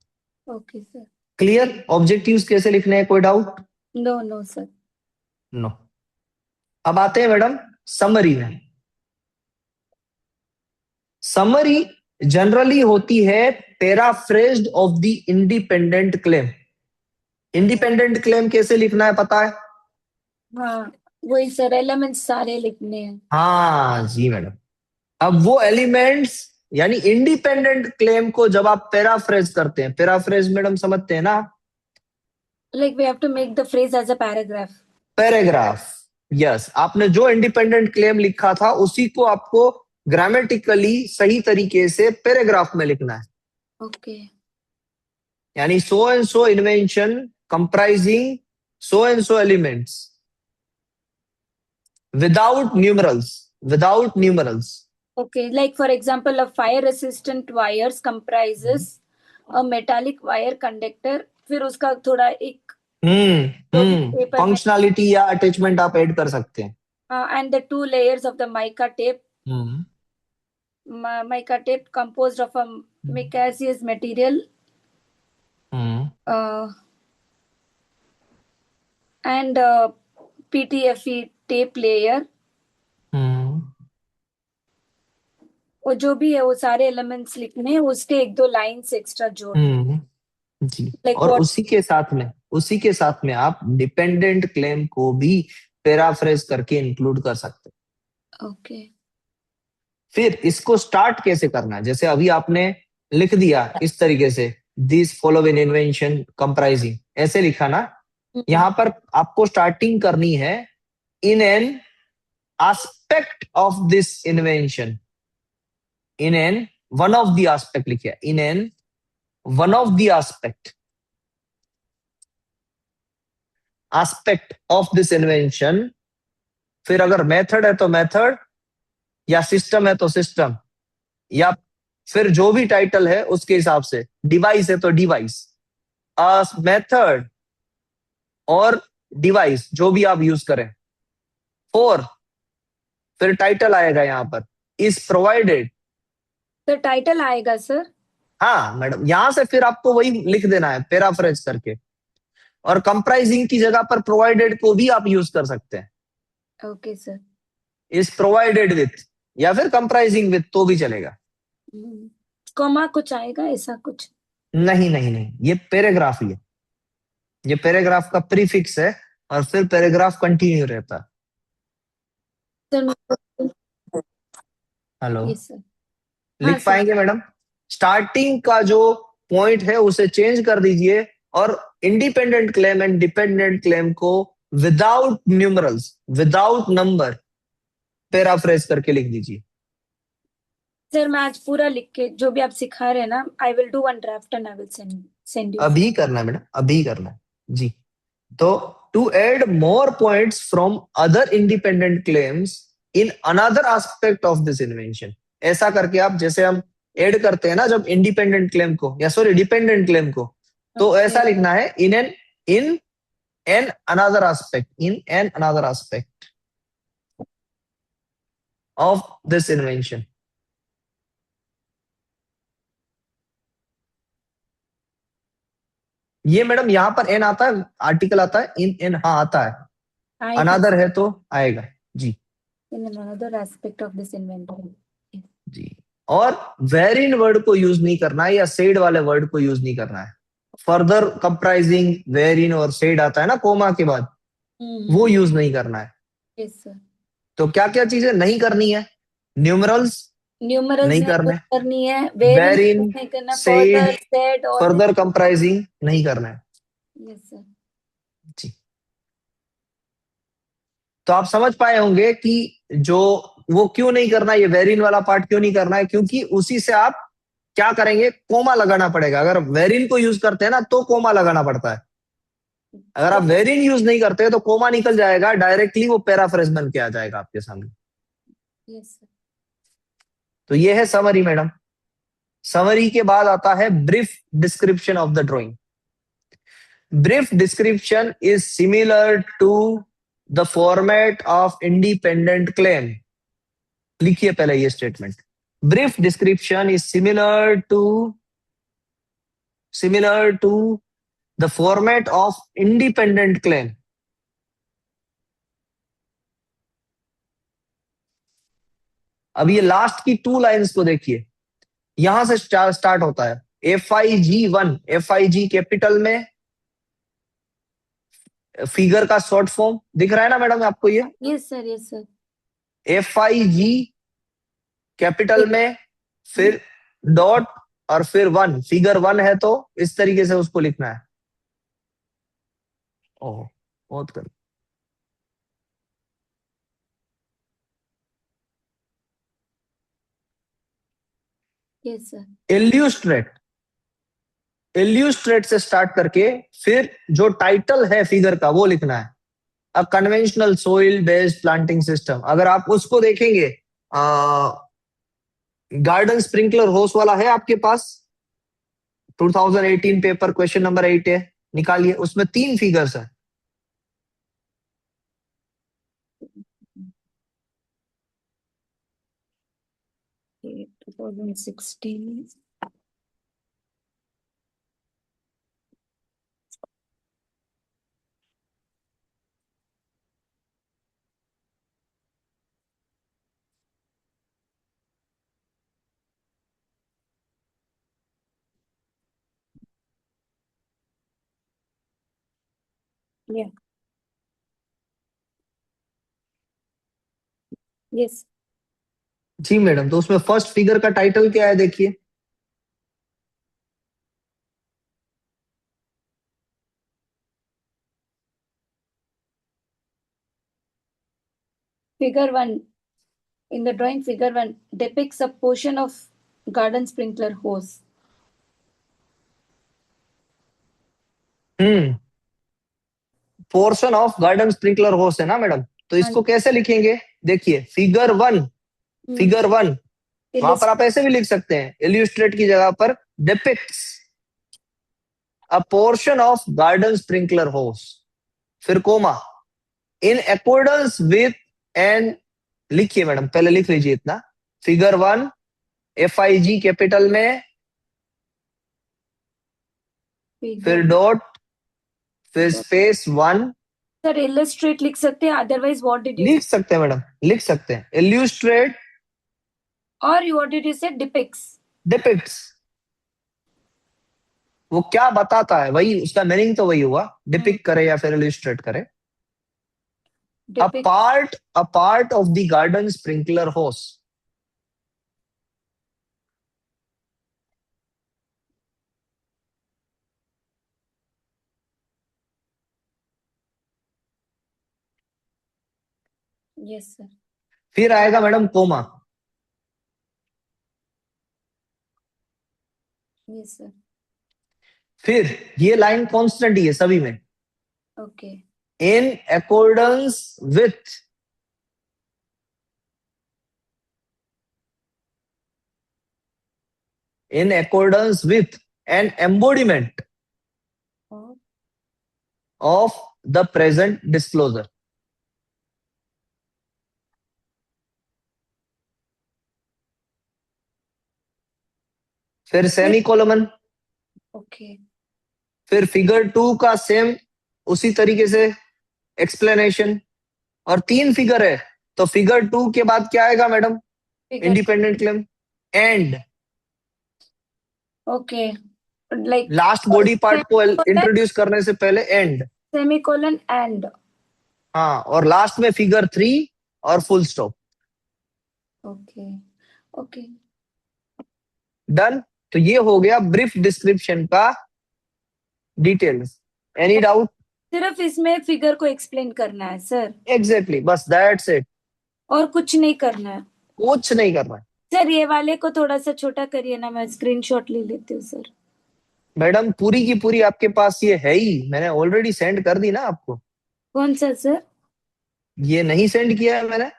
Okay sir. क्लियर? ऑब्जेक्टिव्स कैसे लिखने हैं, कोई doubt? No no sir. No. अब आते हैं मैडम समरी में। समरी जनरली होती है paraphrased of the independent claim. Independent claim कैसे लिखना है पता है? हाँ, वही सर, एलिमेंट्स सारे लिखने हैं। हाँ जी मैडम। अब वो एलिमेंट्स यानी इंडिपेंडेंट क्लेम को जब आप पैराफ्रेज करते हैं, पैराफ्रेज मैडम समझते हैं ना? Like we have to make the phrase as a paragraph. Paragraph. Yes, आपने जो इंडिपेंडेंट क्लेम लिखा था उसी को आपको ग्रामेटिकली सही तरीके से पैराग्राफ में लिखना है। ओके। यानी so and so invention comprising so and so elements without numerals, without numerals. Okay, like for example, a fire resistant wires comprises a metallic wire conductor. फिर उसका थोड़ा एक जो भी पेपर में, फंक्शनैलिटी या अटैचमेंट आप ऐड कर सकते हैं। and the 2 layers of the mica tape. Hmm Mica tape composed of a micaceous material, hmm uh, and PTFE tape layer. हम्म वो जो भी है वो सारे एलिमेंट्स लिखने हैं, उसके एक दो लाइंस एक्स्ट्रा जोड़ने। हम्म जी। लाइक और व्हाट? उसी के साथ में आप डिपेंडेंट क्लेम को भी पैराफ्रेज करके इंक्लूड कर सकते हैं। ओके। फिर इसको स्टार्ट कैसे करना है, जैसे अभी आपने लिख दिया इस तरीके से, दिस फॉलोइंग इन्वेंशन कंप्राइजिंग, ऐसे लिखा ना? यहां पर आपको स्टार्टिंग करनी है in an aspect of this invention. In an one of the aspect लिखिए, in an one of the aspect, aspect of this invention. फिर अगर मेथड है तो मेथड, या सिस्टम है तो सिस्टम, या फिर जो भी टाइटल है उसके हिसाब से, डिवाइस है तो डिवाइस, मेथड और डिवाइस जो भी आप यूज करें। फोर, फिर टाइटल आएगा यहां पर, इज प्रोवाइडेड। तो टाइटल आएगा सर? हाँ मैडम, यहां से फिर आपको वही लिख देना है पैराफ्रेज करके। और कंप्राइजिंग की जगह पर प्रोवाइडेड को भी आप यूज कर सकते हैं। Okay sir. Is provided with, या फिर कंप्राइजिंग विथ तो भी चलेगा। कॉमा कुछ आएगा ऐसा कुछ? नहीं नहीं नहीं, ये पैराग्राफ ही है, ये पैराग्राफ का प्रीफिक्स है और फिर पैराग्राफ कंटिन्यू रहता है। Sir hello, yes sir. हाँ लिख सर। पाएंगे मैडम? स्टार्टिंग का जो पॉइंट है उसे चेंज कर दीजिए और independent claim and dependent claim को without numerals, without number paraphrase करके लिख दीजिए। सर मैं आज पूरा लिख के जो भी आप सिखा रहे हैं ना, I will do one draft and I will send you. अभी करना है मैडम, अभी करना है जी। तो to add more points from other independent claims in another aspect of this invention, ऐसा करके आप, जैसे हम ऐड करते हैं ना जब इंडिपेंडेंट क्लेम को, या सॉरी डिपेंडेंट क्लेम को, तो ऐसा लिखना है in an another aspect, in an another aspect of this invention. ये मैडम यहाँ पर एन आता है, आर्टिकल आता है, इन एन हाँ आता है, आएगा अनदर है तो आएगा जी। In another aspect of this inventory. जी। और वेरिन वर्ड को यूज नहीं करना है, या सेड वाले वर्ड को यूज नहीं करना है। फर्दर कंप्राइजिंग वेरिन और सेड आता है ना कोमा के बाद, वो यूज नहीं करना है। Yes sir. तो क्या क्या चीजें नहीं करनी है? न्यूमरल्स न्यूमरल्स नहीं नहीं करने, करनी है, वेरिएंट वेरिन, नहीं करना, said, further said all further comprising नहीं करना है यस सर। जी। तो आप समझ पाए होंगे कि जो वो क्यों नहीं करना, ये वेरिन वाला पार्ट क्यों नहीं करना है, क्योंकि उसी से आप क्या करेंगे, कोमा लगाना पड़ेगा। अगर वेरिन को यूज करते हैं ना तो कोमा लगाना पड़ता है। अगर आप वेरिन यूज नहीं करते तो कोमा निकल जाएगा, डायरेक्टली वो पैराफ्रेज बन के आ जाएगा आपके सामने। Yes sir. तो ये है समरी मैडम। समरी के बाद आता है brief description of the drawing. Brief description is similar to the format of independent claim. लिखिए पहले ये statement, brief description is similar to the format of independent claim. अब ये लास्ट की 2 लाइंस को देखिए, यहां से स्टार्ट होता है FIG1, FIG कैपिटल में, फिगर का शॉर्ट फॉर्म दिख रहा है ना मैडम आपको ये? Yes sir, yes sir. FIG capital में, फिर डॉट और फिर 1, फिगर 1 है तो इस तरीके से उसको लिखना है। ओह, बहुत कर। Yes sir. इल्यूस्ट्रेट से स्टार्ट करके फिर जो टाइटल है फिगर का वो लिखना है, a conventional soil based planting system. अगर आप उसको देखेंगे, गार्डन स्प्रिंकलर होस वाला है आपके पास, 2018 पेपर क्वेश्चन नंबर 8 है, निकालिए, उसमें 3 फिगर्स है। ये 2016। या, यस। जी मैडम, तो उसमें फर्स्ट फिगर का टाइटल क्या है देखिए। Figure 1. In the drawing, figure 1 depicts a portion of garden sprinkler hose. Portion of garden sprinkler होस है ना मैडम, तो हाँ। इसको कैसे लिखेंगे? देखिए फिगर 1, फिगर 1 वहां पर आप ऐसे भी लिख सकते हैं, इल्यूस्ट्रेट की जगह पर depicts a portion of garden sprinkler hose, फिर comma, in accordance with an, लिखिए मैडम, पहले लिख लीजिए इतना, फिगर 1 FIG कैपिटल में, फिर डॉट, फिर स्पेस 1। सर इलस्ट्रेट लिख सकते हैं, अदरवाइज व्हाट डिड यू लिख सकते हैं मैडम, लिख सकते हैं इल्यूस्ट्रेट और व्हाट डिड यू से? डिपिक्ट्स। डिपिक्ट्स, वो क्या बताता है वही, उसका मीनिंग तो वही हुआ, डिपिक्ट करे या फिर इल्यूस्ट्रेट करे। A part of the garden sprinkler hose. Yes sir. फिर आएगा मैडम कोमा, यस सर। फिर ये लाइन कॉन्स्टेंट ही है सभी में, okay. In accordance with, in accordance with an embodiment of the present disclosure. फिर सेमी कोलमन, ओके। फिर फिगर 2 का सेम उसी तरीके से एक्सप्लेनेशन, और 3 फिगर है तो फिगर 2 के बाद क्या आएगा madam? Independent claim and, okay, like last body part को इंट्रोड्यूस करने से पहले एंड, सेमीकोलन एंड। हाँ, और लास्ट में फिगर 3 और full stop. Okay, okay, done. तो ये हो गया ब्रीफ डिस्क्रिप्शन का डिटेल्स। Any doubt? सिर्फ इसमें फिगर को एक्सप्लेन करना है सर? एग्जैक्टली, बस दैट्स इट, और कुछ नहीं करना है? कुछ नहीं करना है। सर ये वाले को थोड़ा सा छोटा करिए ना, मैं स्क्रीनशॉट ले लेती हूँ सर। मैडम पूरी की पूरी आपके पास ये है ही, मैंने ऑलरेडी सेंड कर दी ना आपको। कौन सा सर? ये नहीं सेंड किया है मैंने,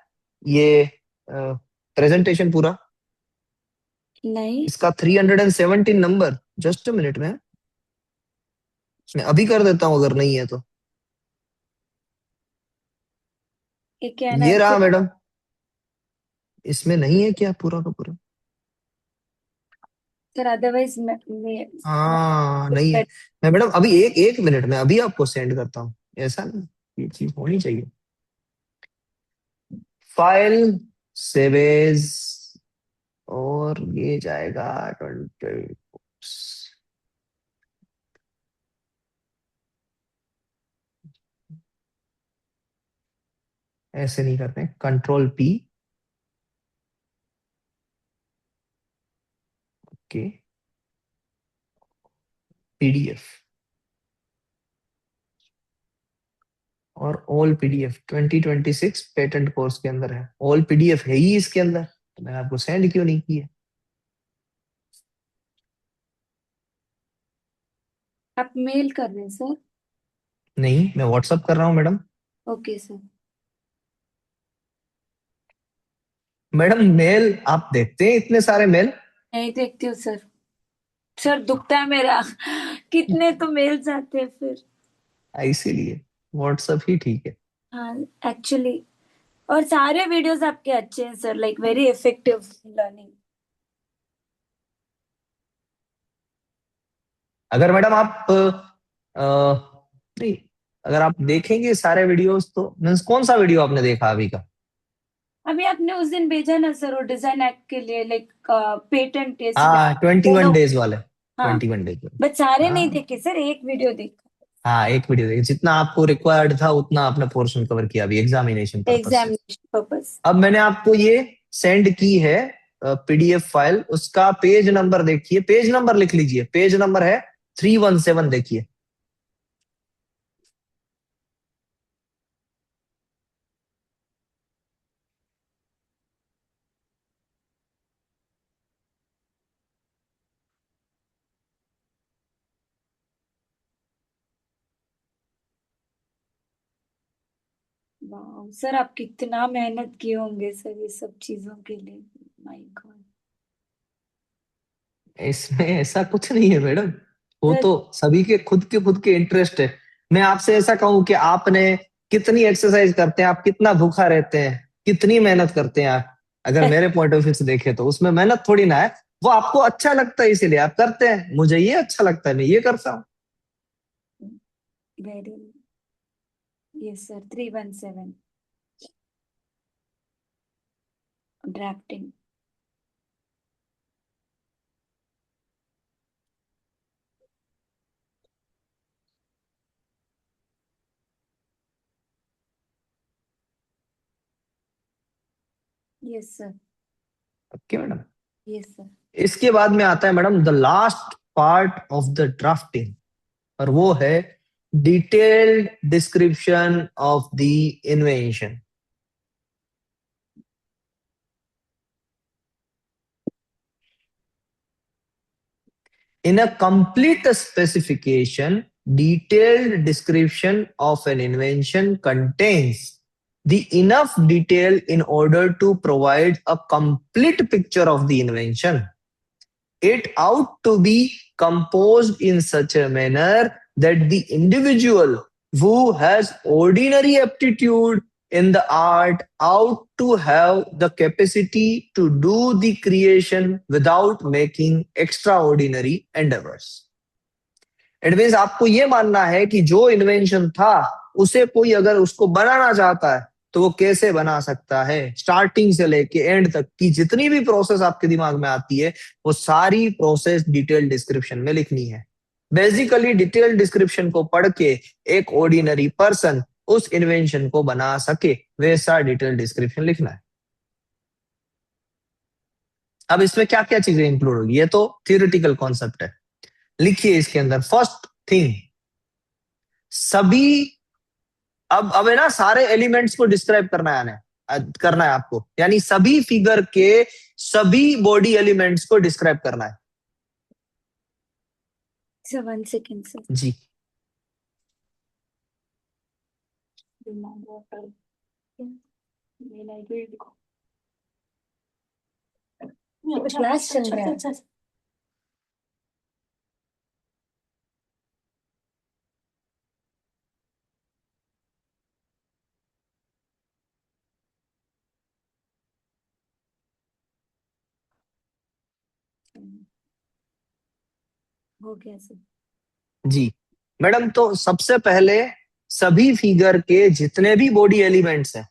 ये प्रेजेंटेशन पूरा, नहीं। इसका 317 नंबर, जस्ट अ मिनट में, मैं अभी कर देता हूँ अगर नहीं है तो। ये क्या है ना ये रहा एक्चुअली। मैडम, इसमें नहीं है क्या पूरा का पूरा? सर अदरवाइज मैं हाँ नहीं है। मैं मैडम अभी एक एक मिनट में अभी आपको सेंड करता हूँ। ऐसा नहीं, ये चीज होनी चाहिए। फाइल सेवेज, और ये जाएगा 20। ऐसे नहीं करते, कंट्रोल पी। ओके, पीडीएफ, और ऑल पीडीएफ 2026 पेटेंट कोर्स के अंदर है। ऑल पीडीएफ है ही इसके अंदर, तो मैंने आपको सेंड क्यों नहीं किया? आप मेल कर रहे हैं सर? नहीं, मैं व्हाट्सअप कर रहा हूँ madam. Okay sir. Madam mail आप देखते हैं इतने सारे मेल? नहीं देखती हूँ सर। सर दुखता है मेरा। कितने तो मेल्स आते हैं फिर। इसीलिए व्हाट्सअप ही ठीक है। हाँ एक्चुअली। और सारे वीडियोस आपके अच्छे हैं sir, like very effective learning. अगर मैडम आप नहीं, अगर आप देखेंगे सारे वीडियोस तो मीन्स कौन सा वीडियो आपने देखा अभी का? अभी आपने उस दिन भेजा ना सर, वो डिजाइन एक्ट के लिए, लाइक पेटेंट टेस्ट हाँ, 21 दोनों। डेज वाले, हाँ 21 डेज वाले। बट सारे नहीं हाँ देखे सर, एक वीडियो देखा। हाँ, एक वीडियो देखिए, जितना आपको रिक्वायर्ड था उतना आपने पोर्शन कवर किया अभी एग्जामिनेशन पर्पज से। Examination purpose. अब मैंने आपको ये सेंड की है पीडीएफ फाइल, उसका पेज नंबर देखिए, पेज नंबर लिख लीजिए, पेज नंबर है 317, देखिए। वाह सर, आप कितना मेहनत किए होंगे सर ये सब चीजों के लिए। My God. इसमें ऐसा कुछ नहीं है मैडम, वो सर तो सभी के खुद के इंटरेस्ट है। मैं आपसे ऐसा कहूं कि आपने कितनी एक्सरसाइज करते हैं, आप कितना भूखा रहते हैं, कितनी मेहनत करते हैं आप, अगर मेरे पॉइंट ऑफ व्यू से देखे तो उसमें मेहनत थोड़ी ना है। वो आपको अच्छा लगता है इसीलिए आप करते हैं, मुझे ये अच्छा लगता है मैं ये करता हूँ। Very. Yes sir, 317 drafting. Yes sir. Okay madam. Yes sir. इसके बाद में आता है madam the last part of the drafting, और वो है detailed description of the invention. In a complete specification, detailed description of an invention contains the enough detail in order to provide a complete picture of the invention. It ought to be composed in such a manner that the individual who has ordinary aptitude in the art ought to have the capacity to do the creation without making extraordinary endeavors. It means आपको ये मानना है कि जो इन्वेंशन था उसे कोई अगर उसको बनाना चाहता है तो वो कैसे बना सकता है, स्टार्टिंग से लेके एंड तक की जितनी भी प्रोसेस आपके दिमाग में आती है वो सारी प्रोसेस डिटेल डिस्क्रिप्शन में लिखनी है। बेसिकली डिटेल डिस्क्रिप्शन को पढ़ के एक ऑर्डिनरी पर्सन उस इन्वेंशन को बना सके वैसा डिटेल डिस्क्रिप्शन लिखना है। अब इसमें क्या क्या चीजें इंक्लूड होगी, ये तो थियोरिटिकल कॉन्सेप्ट है। लिखिए इसके अंदर फर्स्ट थिंग, सभी, अब है ना सारे एलिमेंट्स को डिस्क्राइब करना है, करना है आपको, यानी सभी फिगर के सभी बॉडी एलिमेंट्स को डिस्क्राइब करना है। Sir 1 second sir. जी। क्लास चल रहा है। हो गया सर। जी मैडम, तो सबसे पहले सभी फिगर के जितने भी बॉडी एलिमेंट्स हैं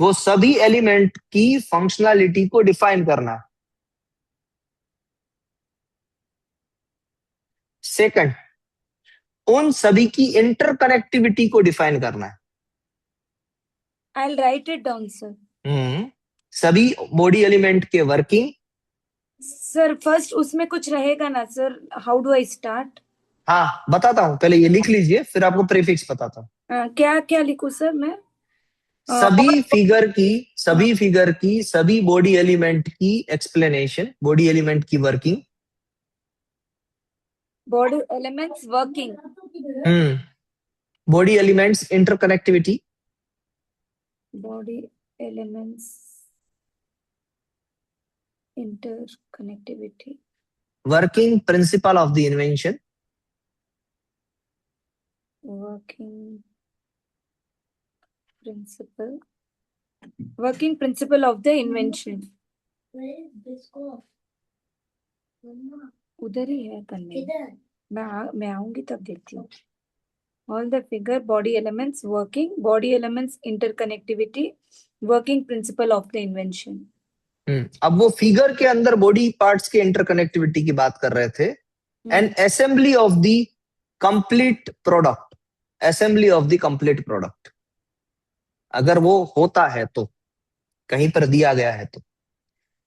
वो सभी एलिमेंट की फंक्शनैलिटी को डिफाइन करना है। सेकंड, उन सभी की इंटरकनेक्टिविटी को डिफाइन करना है। I will write it down sir. सभी बॉडी एलिमेंट के वर्किंग। सर फर्स्ट उसमें कुछ रहेगा ना sir, how do I start? हाँ बताता हूं, पहले ये लिख लीजिए फिर आपको प्रीफिक्स बताता हूं। क्या क्या लिखूं सर मैं? सभी फिगर की हाँ, सभी बॉडी एलिमेंट की एक्सप्लेनेशन, बॉडी एलिमेंट की working. Body elements working. Body elements interconnectivity. Body elements interconnectivity. Working principle of the invention. Working principle, working principle of the invention. उधर ही है करने। मैं आऊंगी तब देखती हूँ। All the figure body elements working, body elements interconnectivity, working principle of the invention. अब वो फिगर के अंदर बॉडी पार्ट्स के इंटरकनेक्टिविटी की बात कर रहे थे। And assembly of the complete product, assembly of the complete product अगर वो होता है तो, कहीं पर दिया गया है तो,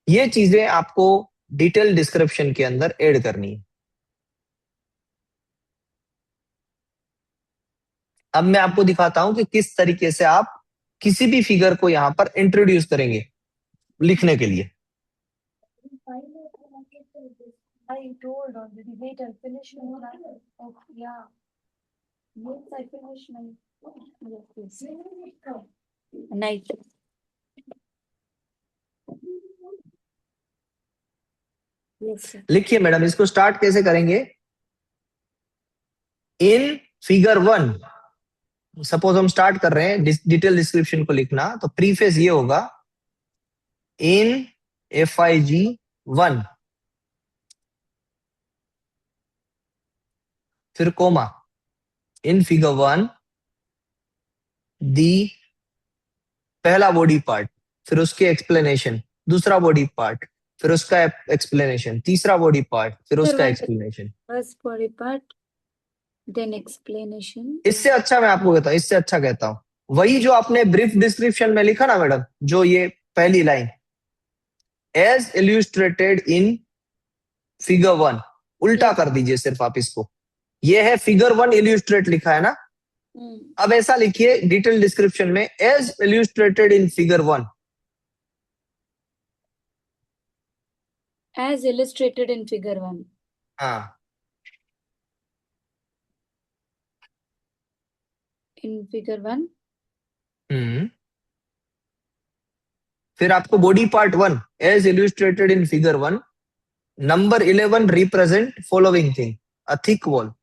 ये चीजें आपको डिटेल डिस्क्रिप्शन के अंदर ऐड करनी है। अब मैं आपको दिखाता हूं कि किस तरीके से आप किसी भी फिगर को यहां पर इंट्रोड्यूस करेंगे लिखने के लिए। I told already. Wait, I'll finish my. Oh, yeah. Yes, I finished my. Yes, yes. Night. Yes, sir. लिखिए मैडम, इसको स्टार्ट कैसे करेंगे? इन फिगर 1, सपोज हम स्टार्ट कर रहे हैं डिटेल डिस्क्रिप्शन को लिखना, तो प्रीफेस ये होगा इन FIG1, फिर कोमा, इन फिगर 1 दी पहला बॉडी पार्ट, फिर उसके एक्सप्लेनेशन, दूसरा बॉडी पार्ट, फिर उसका एक्सप्लेनेशन, तीसरा बॉडी पार्ट, फिर उसका explanation. First body part, then explanation. इससे अच्छा मैं आपको कहता हूं, इससे अच्छा कहता हूं, वही जो आपने ब्रीफ डिस्क्रिप्शन में लिखा ना मैडम, जो ये पहली line as illustrated in figure 1, उल्टा कर दीजिए सिर्फ आप इसको। ये है फिगर 1 इल्यूस्ट्रेट लिखा है ना, अब ऐसा लिखिए डिटेल डिस्क्रिप्शन में as illustrated in figure 1। As illustrated in figure 1. हाँ, In figure 1. फिर आपको body part 1 as illustrated in figure 1, number 11 represent following thing, a thick wall,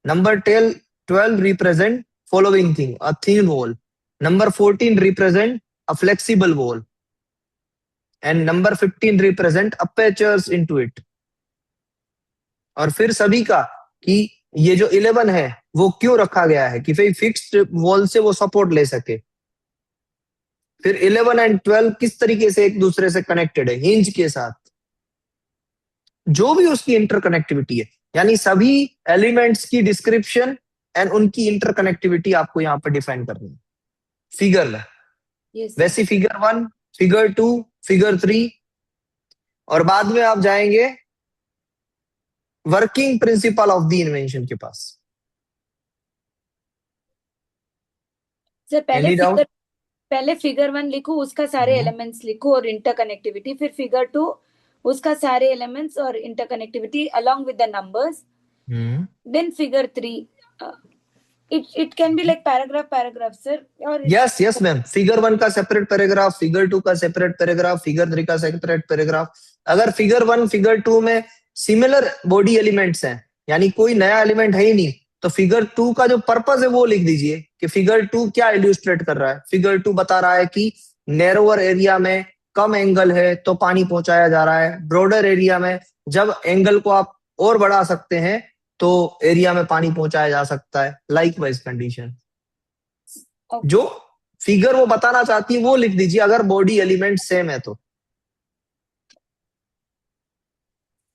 number 12 represent following thing, a thin wall, number 14 represent a flexible wall, and number 15 represent apertures into it. और फिर सभी का कि ये जो 11 है वो क्यों रखा गया है, कि भाई फिक्स्ड वॉल से वो सपोर्ट ले सके। फिर 11 एंड 12 किस तरीके से एक दूसरे से कनेक्टेड है, हिंज के साथ, जो भी उसकी इंटरकनेक्टिविटी है, यानी सभी एलिमेंट्स की डिस्क्रिप्शन एंड उनकी इंटरकनेक्टिविटी आपको यहां पर डिफाइन करनी है फिगर में। Yes. वैसी फिगर 1, फिगर 2, फिगर 3, और बाद में आप जाएंगे working principle of the invention के पास। Sir any doubt? पहले फिगर 1 लिखो, उसका सारे एलिमेंट्स लिखो और इंटरकनेक्टिविटी, फिर फिगर 2 उसका सारे एलिमेंट्स और interconnectivity along with the numbers, then figure 3 it can be like paragraph sir, or yes ma'am, figure 1 का सेपरेट पैराग्राफ, फिगर 2 का सेपरेट पैराग्राफ, फिगर 3 का सेपरेट पैराग्राफ। अगर फिगर 1 फिगर 2 में सिमिलर बॉडी एलिमेंट्स हैं, यानी कोई नया एलिमेंट है ही नहीं, तो फिगर 2 का जो पर्पस है वो लिख दीजिए कि फिगर 2 क्या इल्यूस्ट्रेट कर रहा है। फिगर 2 बता रहा है कि नैरोअर एरिया में कम एंगल है तो पानी पहुंचाया जा रहा है, ब्रॉडर एरिया में जब एंगल को आप और बढ़ा सकते हैं तो एरिया में पानी पहुंचाया जा सकता है, लाइक वाइज कंडीशन। ओके जो फिगर वो बताना चाहती है वो लिख दीजिए, अगर बॉडी एलिमेंट सेम है तो।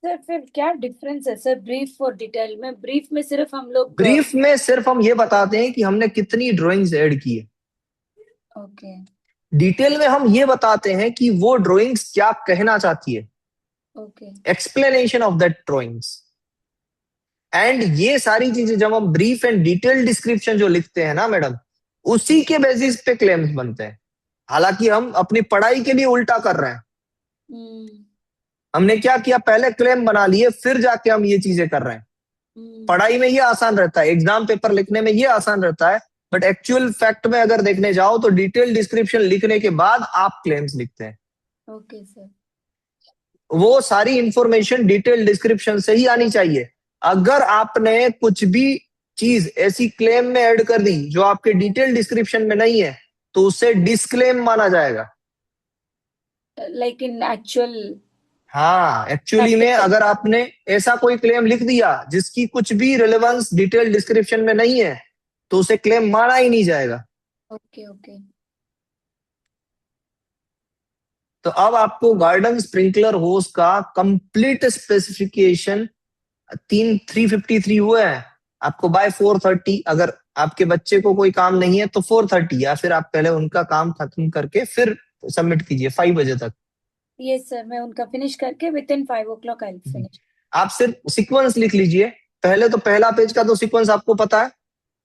सर, फिर क्या डिफरेंस है सर ब्रीफ और डिटेल में? ब्रीफ में सिर्फ हम लोग ब्रीफ में सिर्फ हम ये बताते हैं कि हमने कितनी ड्राइंग्स ऐड की है। ओके डिटेल में हम ये बताते हैं कि वो ड्राइंग्स क्या कहना चाहती है, okay explanation of that drawings. And ये सारी चीजें जब हम ब्रीफ एंड डिटेल डिस्क्रिप्शन जो लिखते हैं ना मैडम, उसी के बेसिस पे क्लेम्स बनते हैं। हालांकि हम अपनी पढ़ाई के लिए उल्टा कर रहे हैं। हम्म हमने क्या किया, पहले क्लेम बना लिए फिर जाके हम ये चीजें कर रहे हैं। हम्म पढ़ाई में ये आसान रहता है, एग्जाम पेपर लिखने में ये आसान रहता है, बट एक्चुअल फैक्ट में अगर देखने जाओ तो डिटेल डिस्क्रिप्शन लिखने के बाद आप क्लेम्स लिखते हैं। ओके सर वो सारी इंफॉर्मेशन डिटेल डिस्क्रिप्शन से ही आनी चाहिए। अगर आपने कुछ भी चीज ऐसी क्लेम में ऐड कर दी जो आपके डिटेल डिस्क्रिप्शन में नहीं है, तो उसे डिस्क्लेम माना जाएगा। लाइक इन एक्चुअल हाँ, एक्चुअली में प्रैक्टिकल अगर आपने ऐसा कोई क्लेम लिख दिया जिसकी कुछ भी रिलेवेंस डिटेल डिस्क्रिप्शन में नहीं है, तो उसे क्लेम माना ही नहीं जाएगा। ओके ओके तो अब आपको गार्डन स्प्रिंकलर होस का कंप्लीट स्पेसिफिकेशन 353 हुए हैं आपको बाय 4:30। अगर आपके बच्चे को कोई काम नहीं है तो 4:30, या फिर आप पहले उनका काम खत्म करके फिर सबमिट कीजिए 5 बजे तक। यस सर, मैं उनका फिनिश करके with in 5 o'clock I finish. आप सिर्फ सीक्वेंस लिख लीजिए पहले, तो पहला पेज का तो सीक्वेंस आपको पता है।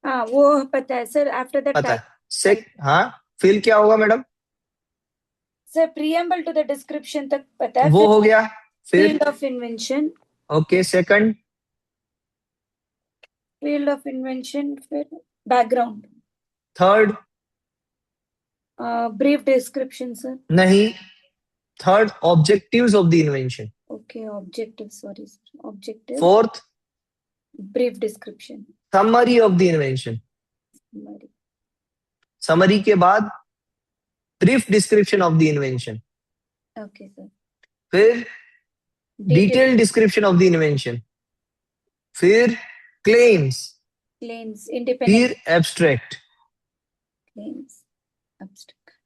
हाँ वो पता है सर, आफ्टर दैट पता है। टाइप। हाँ, फिर क्या होगा madam? Sir preamble to the description तक पता है, वो फिर हो गया। फिर field of invention. Okay, second. Field of invention, फिर background, third. Brief description sir. नहीं, third objectives of the invention. Okay objective, sorry sir, objective fourth brief description. Summary of the invention. Summary के बाद brief description of the invention. Okay sir, फिर detail detail description of the invention. फिर क्लेम्स। क्लेम्स, इंडिपेंडेंट फिर एब्स्ट्रैक्ट। Claims, abstract.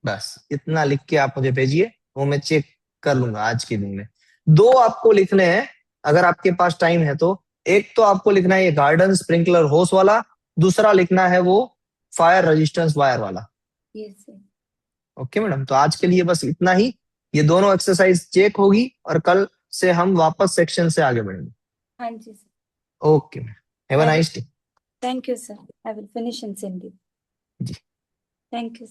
बस इतना लिख के आप मुझे भेजिए, वो मैं चेक कर लूंगा आज के दिन में। दो आपको लिखने हैं अगर आपके पास टाइम है तो। एक तो आपको लिखना है ये गार्डन स्प्रिंकलर होस वाला, दूसरा लिखना है वो फायर रेजिस्टेंस वायर वाला। Yes sir. ओके मैडम, तो आज के लिए बस इतना ही। ये दोनों एक्सरसाइज चेक होगी और कल से हम वापस सेक्शन से आगे बढ़ेंगे। हाँ जी sir. Okay ma'am, have a I will, nice day. Thank you sir, I will finish and send you. जी। Thank you.